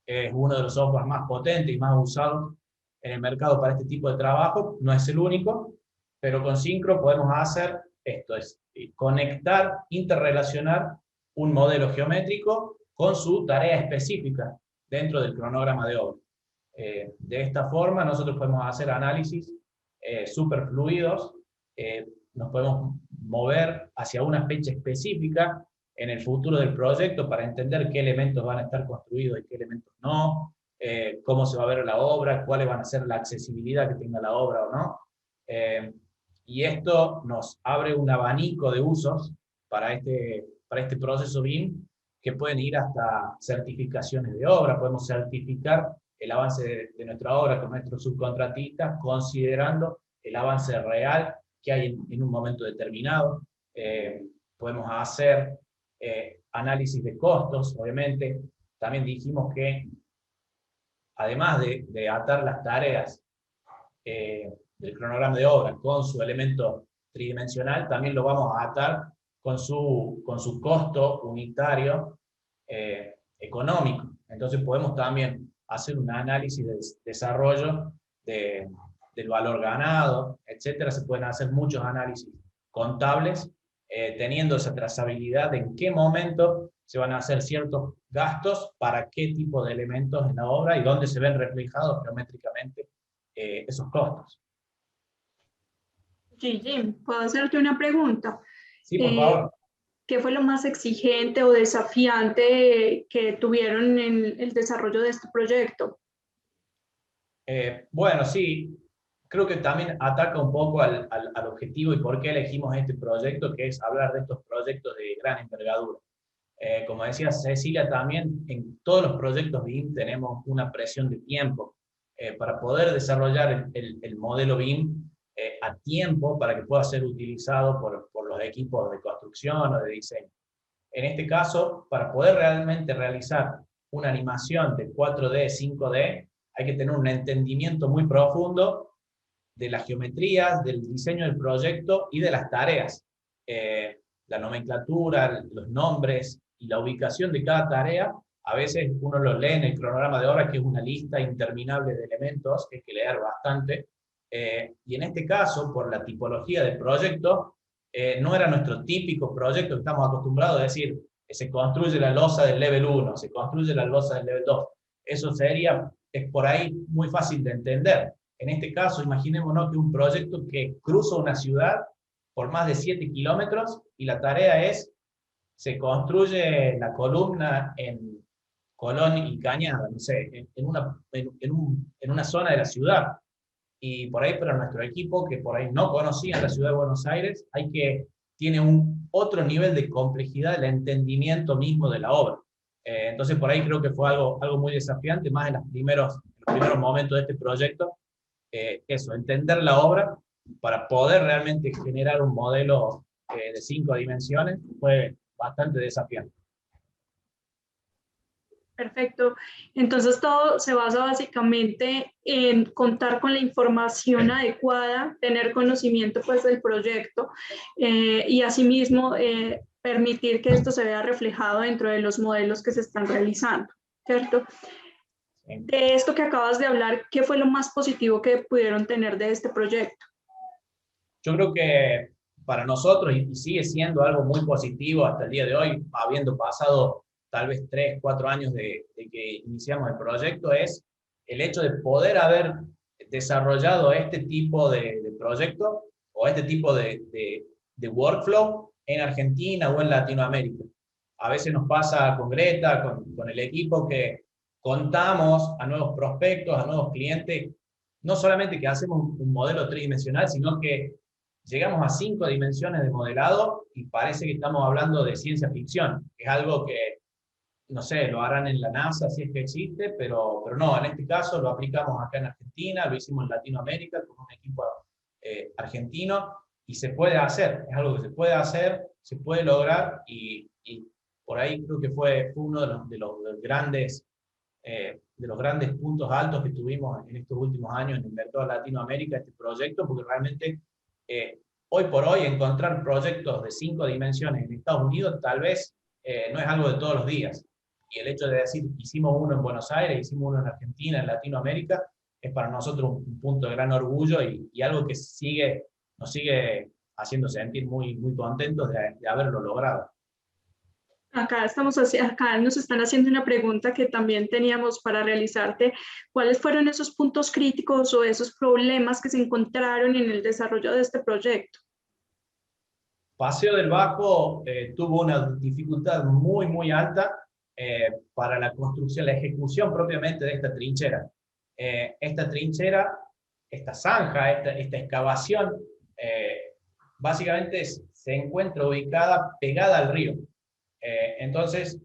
es uno de los softwares más potentes y más usados en el mercado para este tipo de trabajo. No es el único, pero con Syncro podemos hacer esto, es conectar, interrelacionar un modelo geométrico con su tarea específica dentro del cronograma de obra. De esta forma nosotros podemos hacer análisis súper fluidos, nos podemos mover hacia una fecha específica en el futuro del proyecto para entender qué elementos van a estar construidos y qué elementos no, cómo se va a ver la obra, cuáles van a ser la accesibilidad que tenga la obra o no. Y esto nos abre un abanico de usos para este proceso BIM, que pueden ir hasta certificaciones de obra. Podemos certificar el avance de nuestra obra con nuestros subcontratistas, considerando el avance real que hay en un momento determinado. Podemos hacer análisis de costos, obviamente. También dijimos que, además de atar las tareas del cronograma de obra con su elemento tridimensional, también lo vamos a atar con su costo unitario económico. Entonces podemos también hacer un análisis de desarrollo del valor ganado, etcétera. Se pueden hacer muchos análisis contables, teniendo esa trazabilidad de en qué momento se van a hacer ciertos gastos para qué tipo de elementos en la obra y dónde se ven reflejados geométricamente esos costos. Gigi, ¿puedo hacerte una pregunta? Sí, por favor. ¿Qué fue lo más exigente o desafiante que tuvieron en el desarrollo de este proyecto? Bueno, sí, creo que también ataca un poco al objetivo y por qué elegimos este proyecto, que es hablar de estos proyectos de gran envergadura. Como decía Cecilia, también en todos los proyectos BIM tenemos una presión de tiempo para poder desarrollar el modelo BIM a tiempo para que pueda ser utilizado por los equipos de construcción o de diseño. En este caso, para poder realmente realizar una animación de 4D, 5D, hay que tener un entendimiento muy profundo de las geometrías, del diseño del proyecto y de las tareas. La nomenclatura, los nombres y la ubicación de cada tarea, a veces uno lo lee en el cronograma de obra, que es una lista interminable de elementos, que hay que leer bastante. Y en este caso, por la tipología del proyecto, no era nuestro típico proyecto que estamos acostumbrados a decir, se construye la losa del level 1, se construye la losa del level 2. Eso es por ahí muy fácil de entender. En este caso, imaginémonos que un proyecto que cruza una ciudad por más de 7 kilómetros y la tarea es, se construye la columna en Colón y Cañada, no sé, en una zona de la ciudad. Y por ahí para nuestro equipo, que por ahí no conocían la ciudad de Buenos Aires, tiene otro nivel de complejidad del entendimiento mismo de la obra. Entonces por ahí creo que fue algo muy desafiante, más en los primeros momentos de este proyecto, eso, entender la obra para poder realmente generar un modelo de 5 dimensiones, fue bastante desafiante. Perfecto. Entonces todo se basa básicamente en contar con la información adecuada, tener conocimiento pues del proyecto y asimismo permitir que esto se vea reflejado dentro de los modelos que se están realizando, ¿cierto? Sí. De esto que acabas de hablar, ¿qué fue lo más positivo que pudieron tener de este proyecto? Yo creo que para nosotros, y sigue siendo algo muy positivo hasta el día de hoy, habiendo pasado tal vez 3, 4 años de que iniciamos el proyecto, es el hecho de poder haber desarrollado este tipo de proyecto o este tipo de workflow en Argentina o en Latinoamérica. A veces nos pasa con Greta, con el equipo, que contamos a nuevos prospectos, a nuevos clientes, no solamente que hacemos un modelo tridimensional, sino que llegamos a 5 dimensiones de modelado y parece que estamos hablando de ciencia ficción. Es algo que, no sé, lo harán en la NASA si es que existe, pero no, en este caso lo aplicamos acá en Argentina, lo hicimos en Latinoamérica con un equipo argentino, y se puede hacer, es algo que se puede hacer, se puede lograr, y por ahí creo que fue uno de los grandes puntos altos que tuvimos en estos últimos años en el mercado de Latinoamérica, este proyecto, porque realmente hoy por hoy encontrar proyectos de 5 dimensiones en Estados Unidos tal vez no es algo de todos los días. Y el hecho de decir, hicimos uno en Buenos Aires, hicimos uno en Argentina, en Latinoamérica, es para nosotros un punto de gran orgullo y algo que nos sigue haciendo sentir muy, muy contentos de haberlo logrado. Acá nos están haciendo una pregunta que también teníamos para realizarte. ¿Cuáles fueron esos puntos críticos o esos problemas que se encontraron en el desarrollo de este proyecto? Paseo del Bajo tuvo una dificultad muy, muy alta para la construcción, la ejecución propiamente de esta trinchera. Esta trinchera, esta zanja, esta excavación, básicamente se encuentra ubicada pegada al río. Entonces,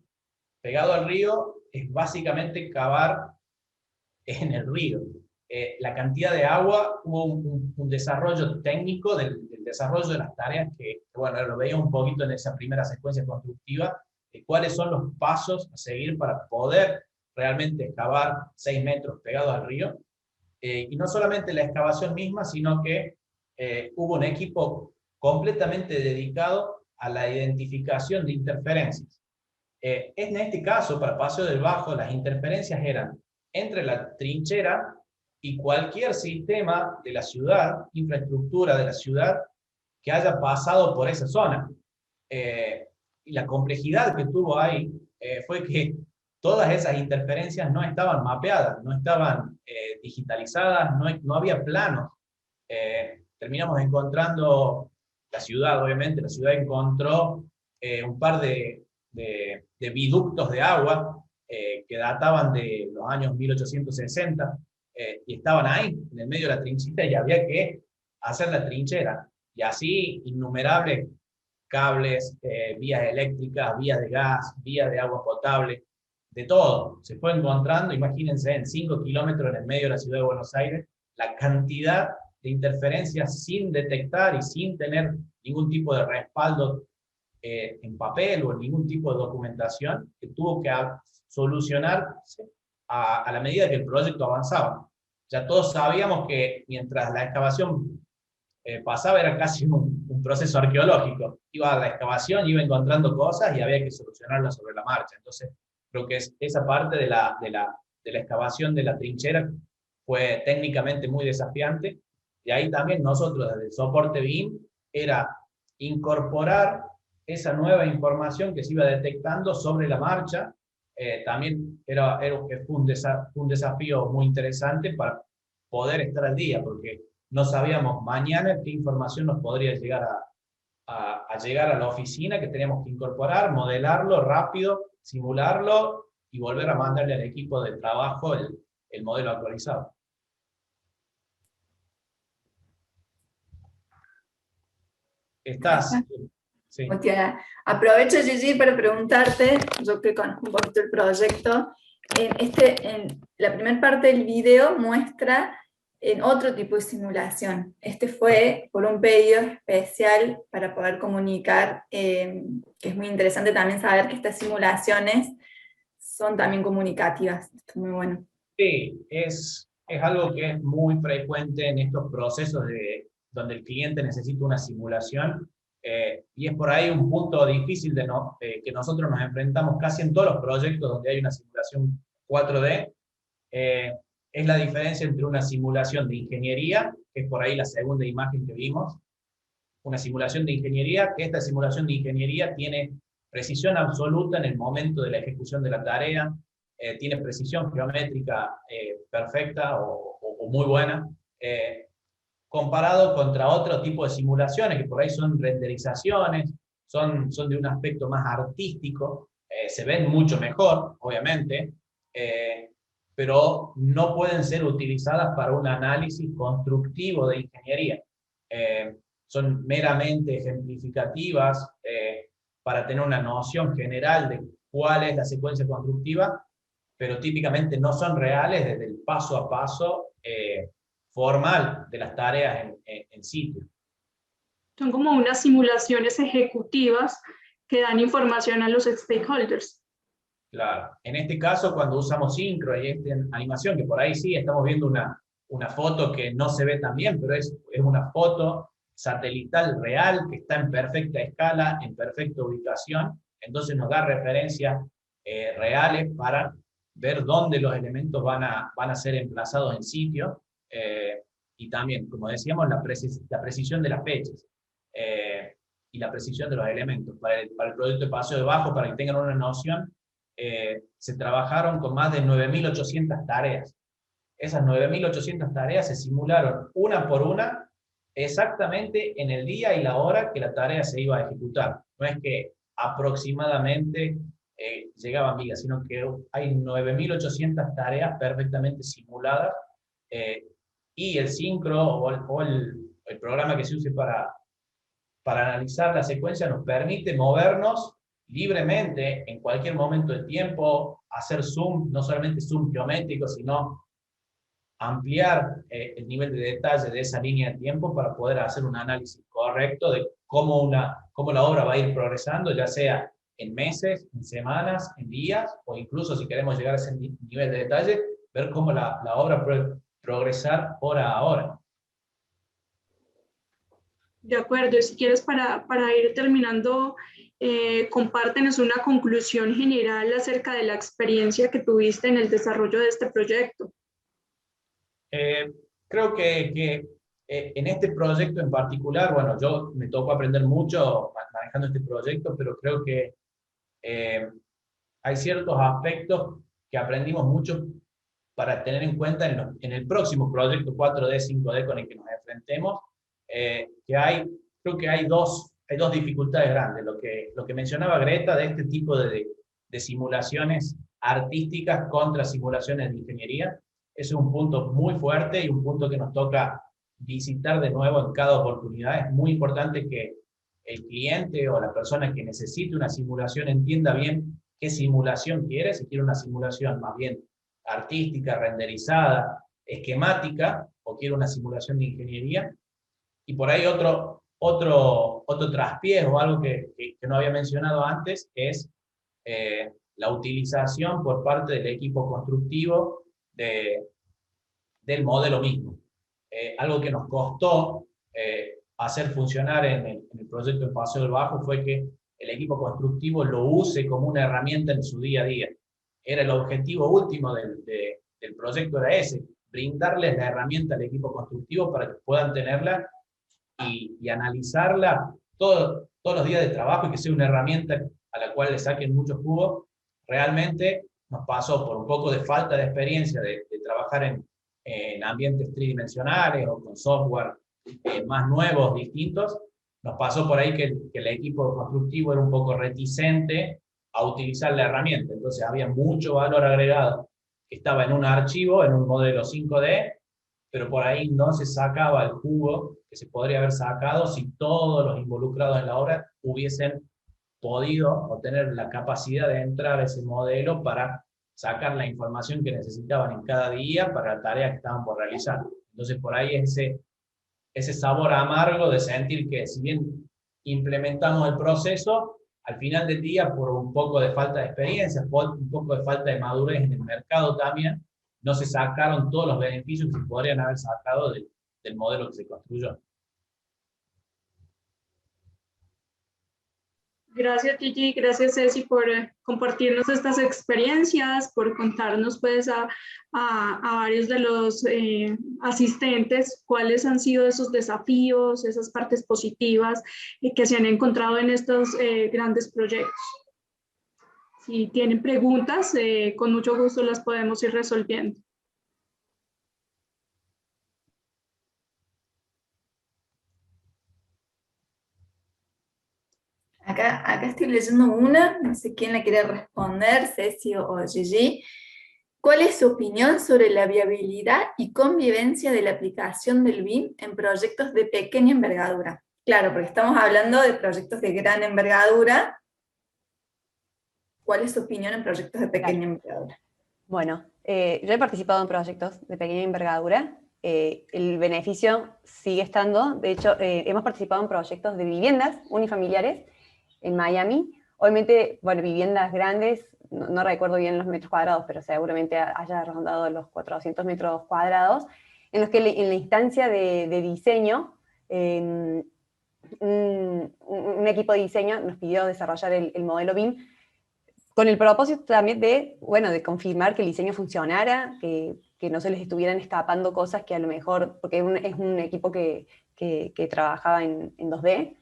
pegado al río es básicamente cavar en el río. La cantidad de agua, hubo un desarrollo técnico del desarrollo de las tareas que, bueno, lo veía un poquito en esa primera secuencia constructiva, de cuáles son los pasos a seguir para poder realmente excavar 6 metros pegado al río. Y no solamente la excavación misma, sino que hubo un equipo completamente dedicado a la identificación de interferencias. En este caso, para Paseo del Bajo, las interferencias eran entre la trinchera y cualquier sistema de la ciudad, infraestructura de la ciudad, que haya pasado por esa zona. Y la complejidad que tuvo ahí fue que todas esas interferencias no estaban mapeadas, no estaban digitalizadas, no había planos. Terminamos encontrando la ciudad, obviamente, la ciudad encontró un par de viductos de agua que databan de los años 1860, y estaban ahí, en el medio de la trinchera, y había que hacer la trinchera. Y así, innumerables cables, vías eléctricas, vías de gas, vías de agua potable, de todo. Se fue encontrando, imagínense, en 5 kilómetros en el medio de la ciudad de Buenos Aires, la cantidad de interferencias sin detectar y sin tener ningún tipo de respaldo en papel o en ningún tipo de documentación, que tuvo que solucionarse a la medida que el proyecto avanzaba. Ya todos sabíamos que mientras la excavación pasaba era casi un proceso arqueológico. Iba a la excavación, iba encontrando cosas y había que solucionarlas sobre la marcha. Entonces, creo que esa parte de la excavación de la trinchera fue técnicamente muy desafiante. Y ahí también nosotros, desde el soporte BIM, era incorporar esa nueva información que se iba detectando sobre la marcha. También fue un desafío muy interesante para poder estar al día, porque no sabíamos mañana qué información nos podría llegar a llegar a la oficina, que teníamos que incorporar, modelarlo rápido, simularlo y volver a mandarle al equipo de trabajo el modelo actualizado. ¿Estás? Sí. Aprovecho, Gigi, para preguntarte, yo que conozco un poquito el proyecto, la primera parte del video muestra en otro tipo de simulación. Este fue por un pedido especial para poder comunicar, que es muy interesante también saber que estas simulaciones son también comunicativas. Esto es muy bueno. Sí, es algo que es muy frecuente en estos procesos donde el cliente necesita una simulación, y es por ahí un punto difícil que nosotros nos enfrentamos casi en todos los proyectos donde hay una simulación 4D. Es la diferencia entre una simulación de ingeniería, que es por ahí la segunda imagen que vimos, una simulación de ingeniería, que esta simulación de ingeniería tiene precisión absoluta en el momento de la ejecución de la tarea, tiene precisión geométrica perfecta o muy buena, comparado contra otro tipo de simulaciones, que por ahí son renderizaciones, son de un aspecto más artístico, se ven mucho mejor, obviamente, pero no pueden ser utilizadas para un análisis constructivo de ingeniería. Son meramente ejemplificativas para tener una noción general de cuál es la secuencia constructiva, pero típicamente no son reales desde el paso a paso formal de las tareas en sitio. Son como unas simulaciones ejecutivas que dan información a los stakeholders. Claro. En este caso, cuando usamos sincro y animación, que por ahí sí estamos viendo una foto que no se ve tan bien, pero es una foto satelital real, que está en perfecta escala, en perfecta ubicación, entonces nos da referencias reales para ver dónde los elementos van a ser emplazados en sitio, y también, como decíamos, la precisión de las fechas, y la precisión de los elementos. Para el proyecto de Paseo de Bajo, para que tengan una noción, se trabajaron con más de 9.800 tareas. Esas 9.800 tareas se simularon una por una, exactamente en el día y la hora que la tarea se iba a ejecutar. No es que aproximadamente llegaban vigas, sino que hay 9.800 tareas perfectamente simuladas, y el Syncro o el programa que se use para analizar la secuencia nos permite movernos libremente en cualquier momento del tiempo, hacer zoom, no solamente zoom geométrico, sino ampliar el nivel de detalle de esa línea de tiempo para poder hacer un análisis correcto de cómo la obra va a ir progresando, ya sea en meses, en semanas, en días, o incluso si queremos llegar a ese nivel de detalle, ver cómo la obra puede progresar hora a hora. De acuerdo, si quieres para ir terminando, compártenos una conclusión general acerca de la experiencia que tuviste en el desarrollo de este proyecto. Creo que en este proyecto en particular, bueno, yo me tocó aprender mucho manejando este proyecto, pero creo que hay ciertos aspectos que aprendimos mucho para tener en cuenta en el próximo proyecto 4D, 5D con el que nos enfrentemos, creo que hay dos dificultades grandes. Lo que mencionaba Greta de este tipo de simulaciones artísticas contra simulaciones de ingeniería, es un punto muy fuerte y un punto que nos toca visitar de nuevo en cada oportunidad. Es muy importante que el cliente o la persona que necesite una simulación entienda bien qué simulación quiere, si quiere una simulación más bien artística, renderizada, esquemática, o quiere una simulación de ingeniería. Y por ahí otro traspié o algo que no había mencionado antes es la utilización por parte del equipo constructivo del modelo mismo. Algo que nos costó hacer funcionar en el proyecto de Paseo del Bajo fue que el equipo constructivo lo use como una herramienta en su día a día. Era el objetivo último del proyecto, era ese, brindarles la herramienta al equipo constructivo para que puedan tenerla y analizarla todos los días de trabajo, y que sea una herramienta a la cual le saquen mucho jugo. Realmente nos pasó por un poco de falta de experiencia de trabajar en ambientes tridimensionales o con software más nuevos, distintos. Nos pasó por ahí que el equipo constructivo era un poco reticente a utilizar la herramienta. Entonces había mucho valor agregado que estaba en un archivo, en un modelo 5D, pero por ahí no se sacaba el jugo que se podría haber sacado si todos los involucrados en la obra hubiesen podido obtener la capacidad de entrar a ese modelo para sacar la información que necesitaban en cada día para la tarea que estaban por realizar. Entonces por ahí es ese sabor amargo de sentir que si bien implementamos el proceso, al final del día, por un poco de falta de experiencia, por un poco de falta de madurez en el mercado también, no se sacaron todos los beneficios que se podrían haber sacado del modelo que se construyó. Gracias, Gigi, gracias, Ceci, por compartirnos estas experiencias, por contarnos pues a varios de los asistentes cuáles han sido esos desafíos, esas partes positivas que se han encontrado en estos grandes proyectos. Si tienen preguntas, con mucho gusto las podemos ir resolviendo. Acá estoy leyendo una, no sé quién la quiere responder, Ceci o Gigi. ¿Cuál es su opinión sobre la viabilidad y convivencia de la aplicación del BIM en proyectos de pequeña envergadura? Claro, porque estamos hablando de proyectos de gran envergadura. ¿Cuál es su opinión en proyectos de pequeña envergadura? Bueno, yo he participado en proyectos de pequeña envergadura. El beneficio sigue estando. De hecho, hemos participado en proyectos de viviendas unifamiliares en Miami. Obviamente, bueno, viviendas grandes, no recuerdo bien los metros cuadrados, pero seguramente haya rondado los 400 metros cuadrados, en los que en la instancia de diseño un equipo de diseño nos pidió desarrollar el modelo BIM con el propósito también de, bueno, de confirmar que el diseño funcionara, que no se les estuvieran escapando cosas que a lo mejor, porque es un equipo que trabajaba en 2D,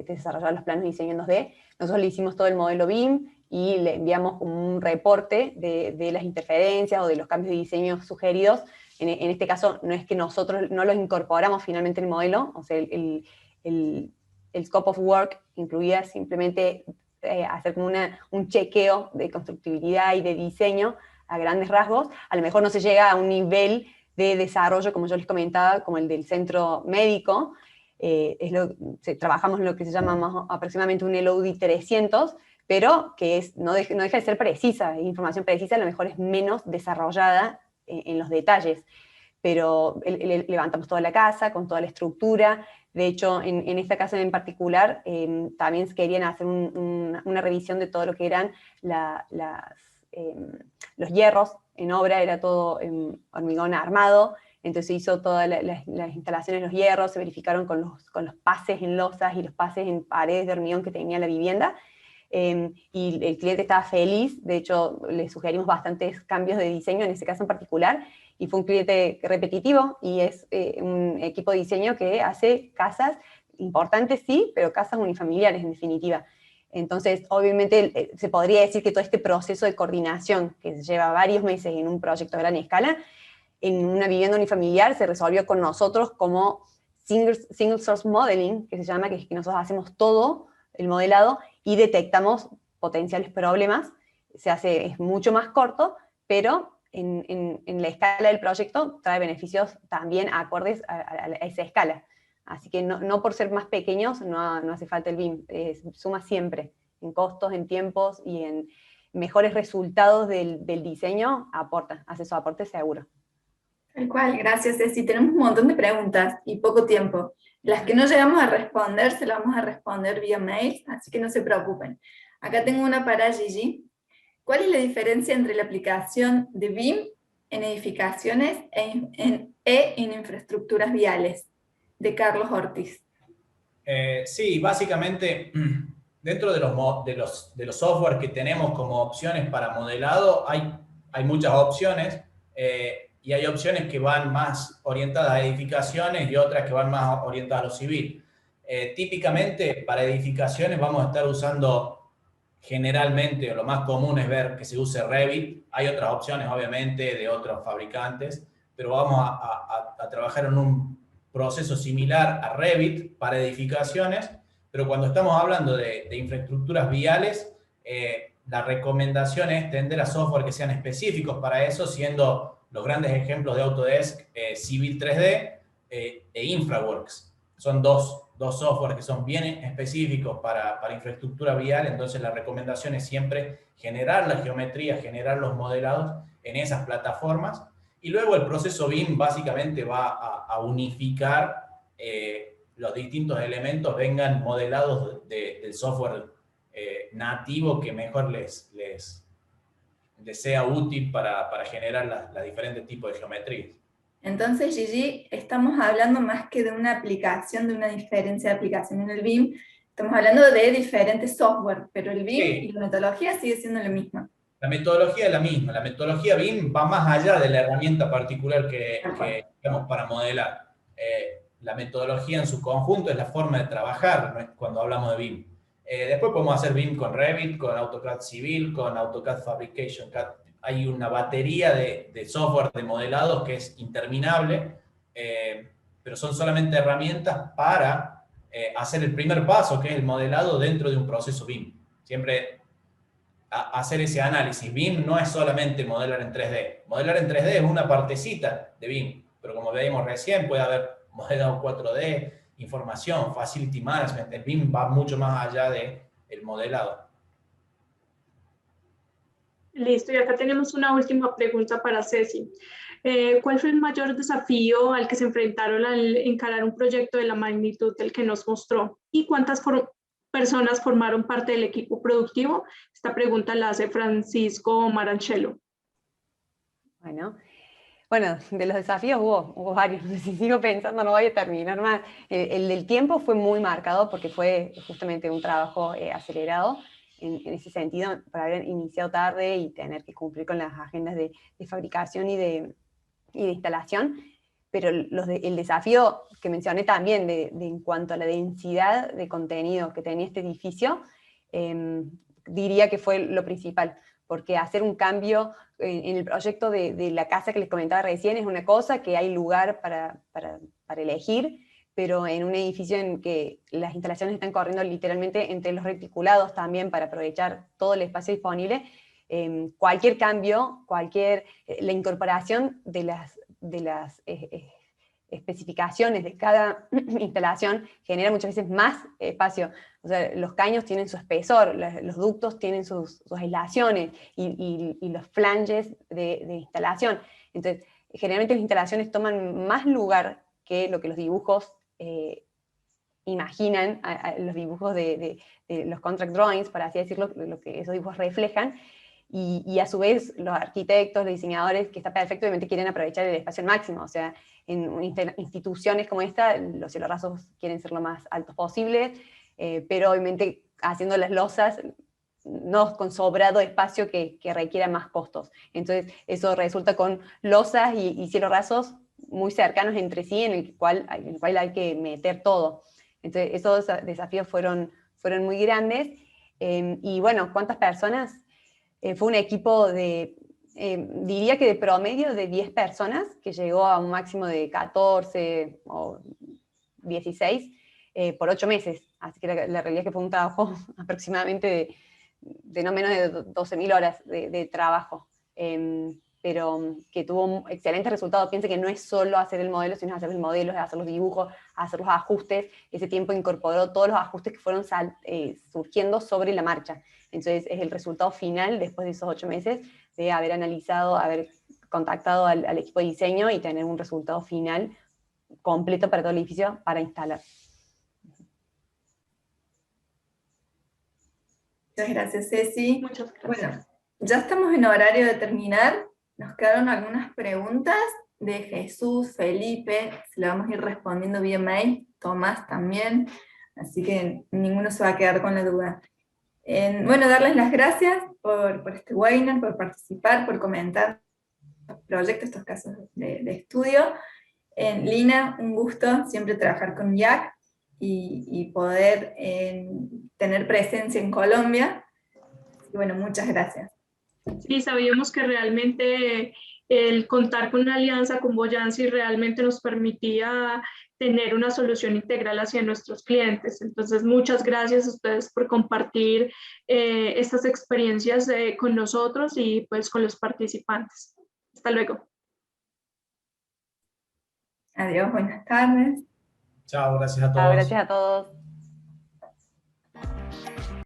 desarrollaba los planos de diseño en 2D. Nosotros le hicimos todo el modelo BIM y le enviamos un reporte de las interferencias o de los cambios de diseño sugeridos. En este caso, no es que nosotros no los incorporamos finalmente en el modelo, o sea, el scope of work incluía simplemente hacer como un chequeo de constructibilidad y de diseño a grandes rasgos. A lo mejor no se llega a un nivel de desarrollo, como yo les comentaba, como el del centro médico. Trabajamos en lo que se llama aproximadamente un LOD 300, pero que no deja de ser precisa, información precisa, a lo mejor es menos desarrollada en los detalles. Pero levantamos toda la casa, con toda la estructura. De hecho, en esta casa en particular, también querían hacer una revisión de todo lo que eran los hierros en obra, era todo hormigón armado, entonces se hizo todas las instalaciones de los hierros, se verificaron con los pases en losas y los pases en paredes de hormigón que tenía la vivienda, y el cliente estaba feliz. De hecho le sugerimos bastantes cambios de diseño en ese caso en particular, y fue un cliente repetitivo, y es un equipo de diseño que hace casas importantes, sí, pero casas unifamiliares en definitiva. Entonces, obviamente, se podría decir que todo este proceso de coordinación, que lleva varios meses en un proyecto a gran escala, en una vivienda unifamiliar se resolvió con nosotros como single source modeling, que se llama, que nosotros hacemos todo el modelado y detectamos potenciales problemas. Es mucho más corto, pero en la escala del proyecto trae beneficios también acordes a esa escala. Así que no por ser más pequeños no hace falta el BIM, suma siempre en costos, en tiempos y en mejores resultados del diseño, hace su aporte seguro. Tal cual, gracias Ceci. Tenemos un montón de preguntas y poco tiempo. Las que no llegamos a responder, se las vamos a responder vía mail, así que no se preocupen. Acá tengo una para Gigi. ¿Cuál es la diferencia entre la aplicación de BIM en edificaciones e en infraestructuras viales? De Carlos Ortiz. Sí, básicamente dentro de los software que tenemos como opciones para modelado hay muchas opciones, y hay opciones que van más orientadas a edificaciones y otras que van más orientadas a lo civil. Típicamente para edificaciones vamos a estar usando generalmente, o lo más común es ver que se use Revit. Hay otras opciones obviamente de otros fabricantes, pero vamos a trabajar en un proceso similar a Revit para edificaciones, pero cuando estamos hablando de infraestructuras viales, la recomendación es tender a software que sean específicos para eso, siendo los grandes ejemplos de Autodesk Civil 3D e InfraWorks. Son dos softwares que son bien específicos para infraestructura vial. Entonces la recomendación es siempre generar la geometría, generar los modelados en esas plataformas, y luego el proceso BIM básicamente va a unificar los distintos elementos, vengan modelados del software nativo que mejor les sea útil para generar los diferentes tipos de geometrías. Entonces, Gigi, estamos hablando más que de una aplicación, de una diferencia de aplicación en el BIM, estamos hablando de diferentes software, pero el BIM y la metodología sigue siendo la misma. La metodología es la misma. La metodología BIM va más allá de la herramienta particular que usamos para modelar. La metodología en su conjunto es la forma de trabajar cuando hablamos de BIM. Después podemos hacer BIM con Revit, con AutoCAD Civil, con AutoCAD Fabrication CAD. Hay una batería de software de modelados que es interminable, pero son solamente herramientas para hacer el primer paso, que es el modelado dentro de un proceso BIM. Siempre hacer ese análisis. BIM no es solamente modelar en 3D. Modelar en 3D es una partecita de BIM, pero como veíamos recién, puede haber modelado 4D, información, facility management. El BIM va mucho más allá del modelado. Listo, y acá tenemos una última pregunta para Ceci. ¿Cuál fue el mayor desafío al que se enfrentaron al encarar un proyecto de la magnitud del que nos mostró? ¿Y cuántas personas formaron parte del equipo productivo? Esta pregunta la hace Francisco Maranchelo. Bueno, Bueno, de los desafíos hubo varios, si sigo pensando no voy a terminar más. El del tiempo fue muy marcado porque fue justamente un trabajo acelerado en ese sentido, por haber iniciado tarde y tener que cumplir con las agendas de fabricación y de instalación. Pero el desafío que mencioné también en cuanto a la densidad de contenido que tenía este edificio, diría que fue lo principal, porque hacer un cambio en el proyecto de la casa que les comentaba recién es una cosa, que hay lugar para elegir, pero en un edificio en que las instalaciones están corriendo literalmente entre los reticulados también para aprovechar todo el espacio disponible, cualquier cambio, la incorporación de las especificaciones de cada instalación genera muchas veces más espacio. O sea, los caños tienen su espesor, los ductos tienen sus aislaciones y los flanges de instalación. Entonces, generalmente las instalaciones toman más lugar que lo que los dibujos imaginan, los dibujos de los contract drawings, por así decirlo, lo que esos dibujos reflejan. Y a su vez los arquitectos, los diseñadores, que está perfecto, obviamente quieren aprovechar el espacio al máximo. O sea, en instituciones como esta, los cielorrasos quieren ser lo más altos posible, pero obviamente haciendo las losas, no con sobrado espacio que requiera más costos. Entonces eso resulta con losas y cielorrasos muy cercanos entre sí, en el cual hay que meter todo. Entonces esos desafíos fueron muy grandes. Y bueno, ¿cuántas personas? Fue un equipo diría que de promedio de 10 personas, que llegó a un máximo de 14 o 16 por 8 meses. Así que la realidad es que fue un trabajo aproximadamente de no menos de 12.000 horas de trabajo, pero que tuvo excelentes resultados. Piense que no es solo hacer el modelo, sino hacer el modelo, es hacer los dibujos, hacer los ajustes. Ese tiempo incorporó todos los ajustes que fueron surgiendo sobre la marcha. Entonces es el resultado final, después de esos 8 meses, de haber analizado, haber contactado al equipo de diseño y tener un resultado final completo para todo el edificio para instalar. Muchas gracias, Ceci. Muchas gracias. Bueno, ya estamos en horario de terminar. Nos quedaron algunas preguntas de Jesús, Felipe, se le vamos a ir respondiendo vía mail, Tomás también, así que ninguno se va a quedar con la duda. Bueno, darles las gracias por este webinar, por participar, por comentar los proyectos, estos casos de estudio. Lina, un gusto siempre trabajar con Jack y poder tener presencia en Colombia. Y bueno, muchas gracias. Sí, sabíamos que realmente el contar con una alianza con Voyansi realmente nos permitía tener una solución integral hacia nuestros clientes. Entonces, muchas gracias a ustedes por compartir estas experiencias con nosotros y pues con los participantes. Hasta luego. Adiós, buenas tardes. Chao, gracias a todos. Chao, gracias a todos.